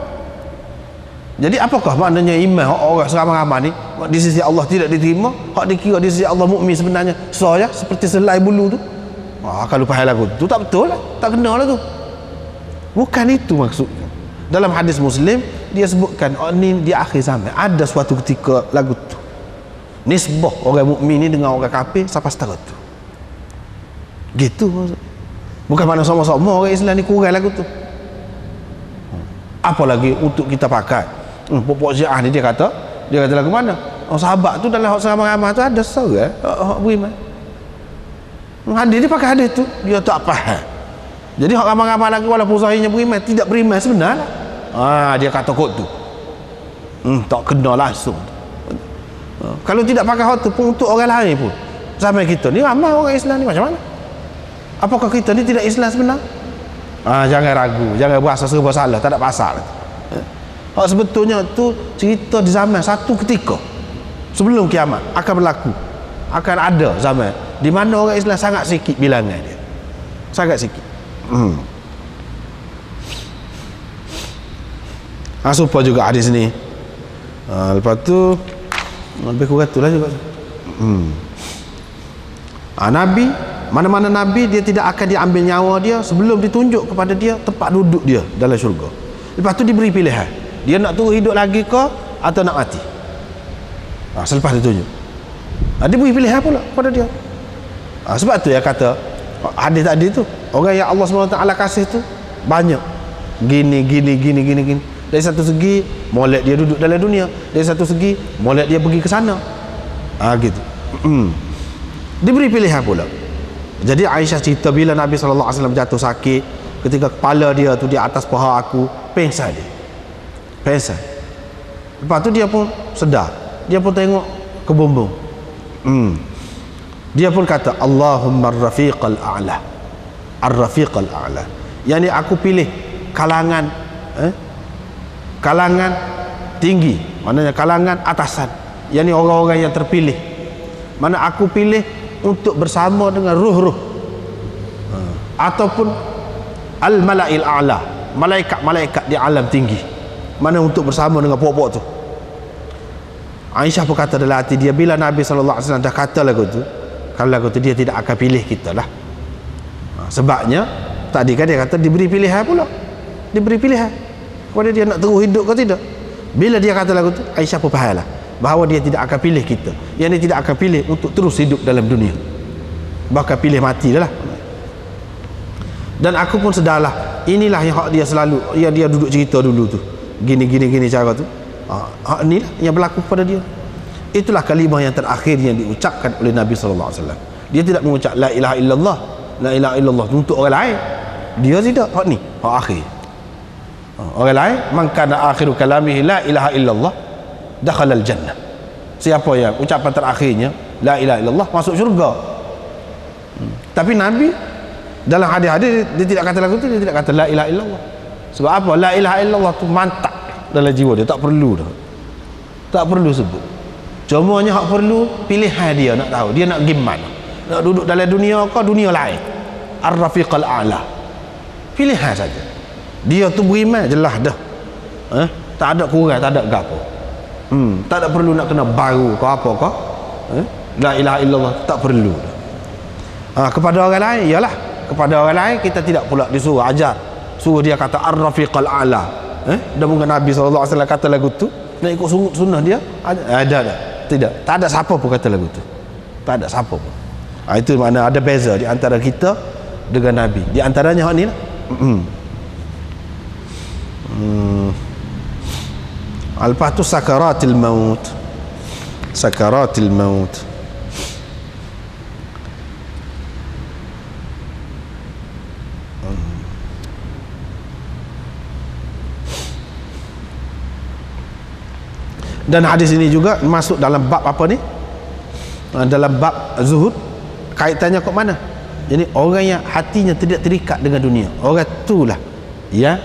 Jadi apakah maknanya iman orang seramai-ramai ni di sisi Allah tidak diterima, hak dikira di sisi Allah mukmin sebenarnya ya seperti selai bulu tu. Kalau faham lagu tu tak betul lah, tak kena lah tu. Bukan itu maksudnya. Dalam hadis Muslim dia sebutkan ni di akhir zaman ada suatu ketika lagu tu nisbah orang mukmin ni dengan orang kafir sampai setara tu. Gitu maksud. Bukan mana sama-sama orang Islam ni kurang lagu tu. Apalagi untuk kita pakai. Pokok Syiah ni dia kata lagu mana? Sahabat tu dalam hak ramai-ramai tu ada seorang hak beriman. Hadis dia pakai hadis tu dia tak faham. Jadi hak ramai-ramai lagi walaupun zahirnya beriman, tidak beriman sebenarnya. Dia kata kot tu. Tak kena langsung. Kalau tidak pakai hak tu pun untuk orang lain pun. Sampai kita ni ramai orang Islam ni macam mana? Apakah kita ni tidak Islam sebenar? Jangan ragu, jangan berasa serba salah, tak ada pasal. Hak sebetulnya tu cerita di zaman satu ketika sebelum kiamat akan berlaku, akan ada zaman di mana orang Islam sangat sikit bilangan dia, sangat sikit. Supaya juga hadis ni. Lepas tu lebih kurang tu lah juga. Nabi, mana-mana Nabi dia tidak akan diambil nyawa dia sebelum ditunjuk kepada dia tempat duduk dia dalam syurga. Lepas tu diberi pilihan, dia nak terus hidup lagi ke atau nak mati. Selepas ditunjuk diberi pilihan pula kepada dia. Sebab tu ya kata hadis tadi tu, orang yang Allah SWT kasih tu banyak gini. Dari satu segi molek dia duduk dalam dunia, dari satu segi molek dia pergi ke sana. Gitu. Diberi pilihan pula. Jadi Aisyah cerita bila Nabi SAW jatuh sakit, ketika kepala dia tu di atas paha aku, pengsan dia. Pengsan. Lepas tu dia pun sedar, dia pun tengok ke bumbung. Dia pun kata Allahumma rafiqal a'la. ar-rafiqal a'la. Yani aku pilih kalangan kalangan tinggi, maknanya kalangan atasan, yani orang-orang yang terpilih. Mana aku pilih untuk bersama dengan ruh-ruh ataupun al-mala'il a'la, malaikat-malaikat di alam tinggi, mana untuk bersama dengan pokok-pokok tu. Aisyah pun kata dalam hati dia, bila Nabi SAW dah kata lagu tu, kalau lagu tu dia tidak akan pilih kita lah. Sebabnya tadi kan dia kata diberi pilihan pula, diberi pilihan kepada dia nak terus hidup ke tidak. Bila dia kata lagu tu, Aisyah pun fahamlah bahawa dia tidak akan pilih kita, yang dia tidak akan pilih untuk terus hidup dalam dunia, bahkan pilih mati dah lah. Dan aku pun sedarlah, inilah yang hak dia selalu, yang dia duduk cerita dulu tu, gini cara tu, hak ni lah yang berlaku kepada dia. Itulah kalimah yang terakhir yang diucapkan oleh Nabi SAW. Dia tidak mengucap la ilaha illallah, la ilaha illallah untuk orang lain. Dia tidak, hak ni hak akhir. Orang lain, man kana akhiru kalamihi la ilaha illallah dakhala al-jannah. Siapa yang ucapan terakhirnya la ilaha illallah masuk syurga. Tapi Nabi dalam hadis-hadis dia tidak kata lagu tu, dia tidak kata la ilaha illallah. Sebab apa? La ilaha illallah tu mantap dalam jiwa dia, tak perlu dah, tak perlu sebut. Cumanya hak perlu pilihan dia, nak tahu dia nak pergi mana, nak duduk dalam dunia ke dunia lain, ar-rafiqal a'la. Pilihan saja. Dia tu beriman jelas dah, tak ada kurang, tak ada gapo, tak ada perlu nak kena baru ke apa ke, la ilaha illallah tak perlu dah. Kepada orang lain, yalah, kepada orang lain kita tidak pula disuruh ajar, suruh dia kata ar-rafiqal a'la. Dan mungkin Nabi SAW kata lagu tu, nak ikut sunnah dia ada dah. Tidak, tak ada siapa pun kata lagu tu, tak ada siapa pun. Itu makna ada beza di antara kita dengan Nabi. Di antaranya hak ni lah. Lepas tu sakaratil maut, sakaratil maut. Dan hadis ini juga masuk dalam bab apa ni? Dalam bab zuhud. Kaitannya ke mana? Jadi orang yang hatinya tidak terikat dengan dunia, orang itulah yang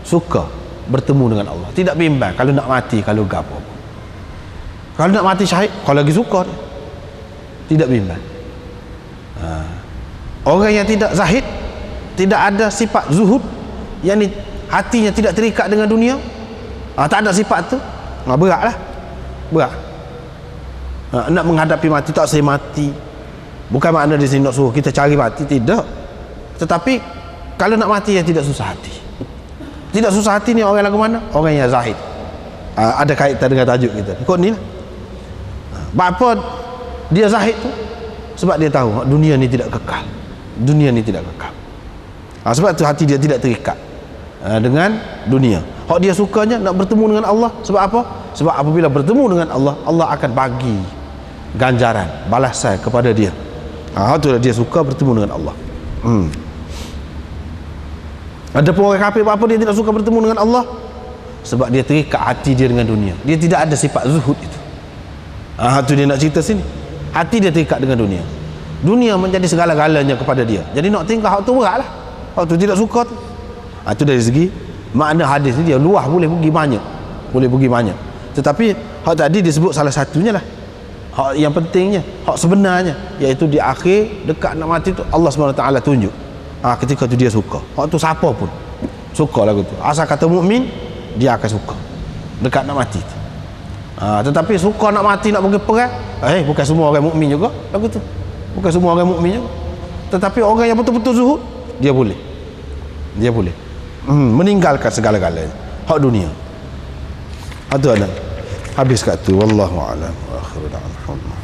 suka bertemu dengan Allah, tidak bimbang kalau nak mati, kalau gapo. Kalau nak mati syahid, kalau lagi suka dia, tidak bimbang. Orang yang tidak zahid, tidak ada sifat zuhud, yang ni hatinya tidak terikat dengan dunia, tak ada sifat tu, beratlah, berat. Nak menghadapi mati, tak saya mati, bukan makna di sini nak suruh kita cari mati, tidak. Tetapi kalau nak mati yang tidak susah hati. Tidak susah hati ni orang lagu mana? Orang yang zahid. Ada kaitan dengan tajuk kita. Ikut ni lah. Apa dia zahid tu? Sebab dia tahu dunia ni tidak kekal. Dunia ni tidak kekal. Sebab tu hati dia tidak terikat dengan dunia. Hak dia sukanya nak bertemu dengan Allah. Sebab apa? Sebab apabila bertemu dengan Allah, Allah akan bagi ganjaran, balasan kepada dia. Itulah dia suka bertemu dengan Allah. Ada pun orang kafir, apa dia tidak suka bertemu dengan Allah? Sebab dia terikat hati dia dengan dunia. Dia tidak ada sifat zuhud itu. Itu dia nak cerita sini. Hati dia terikat dengan dunia. Dunia menjadi segala-galanya kepada dia. Jadi nak tingkah hak tu berat lah. Hak tu tidak suka tu. Itu dari segi makna hadis ni, dia luah boleh pergi banyak. Boleh pergi banyak. Tetapi hak tadi disebut salah satunya lah. Hak yang pentingnya, hak sebenarnya, iaitu di akhir dekat nak mati tu Allah SWT tunjuk. Ketika tu dia suka. Hak tu siapa pun suka lagu tu. Asal kata mukmin, dia akan suka dekat nak mati tu. Tetapi suka nak mati, nak pergi perang, bukan semua orang mukmin juga lagu tu. Bukan semua orang mukmin juga. Tetapi orang yang betul-betul zuhud, dia boleh. Dia boleh meninggalkan segala-galanya. Hak dunia. Itu ada. Habis kat tu. Wallahu a'lam. Wa akhiru da'wana.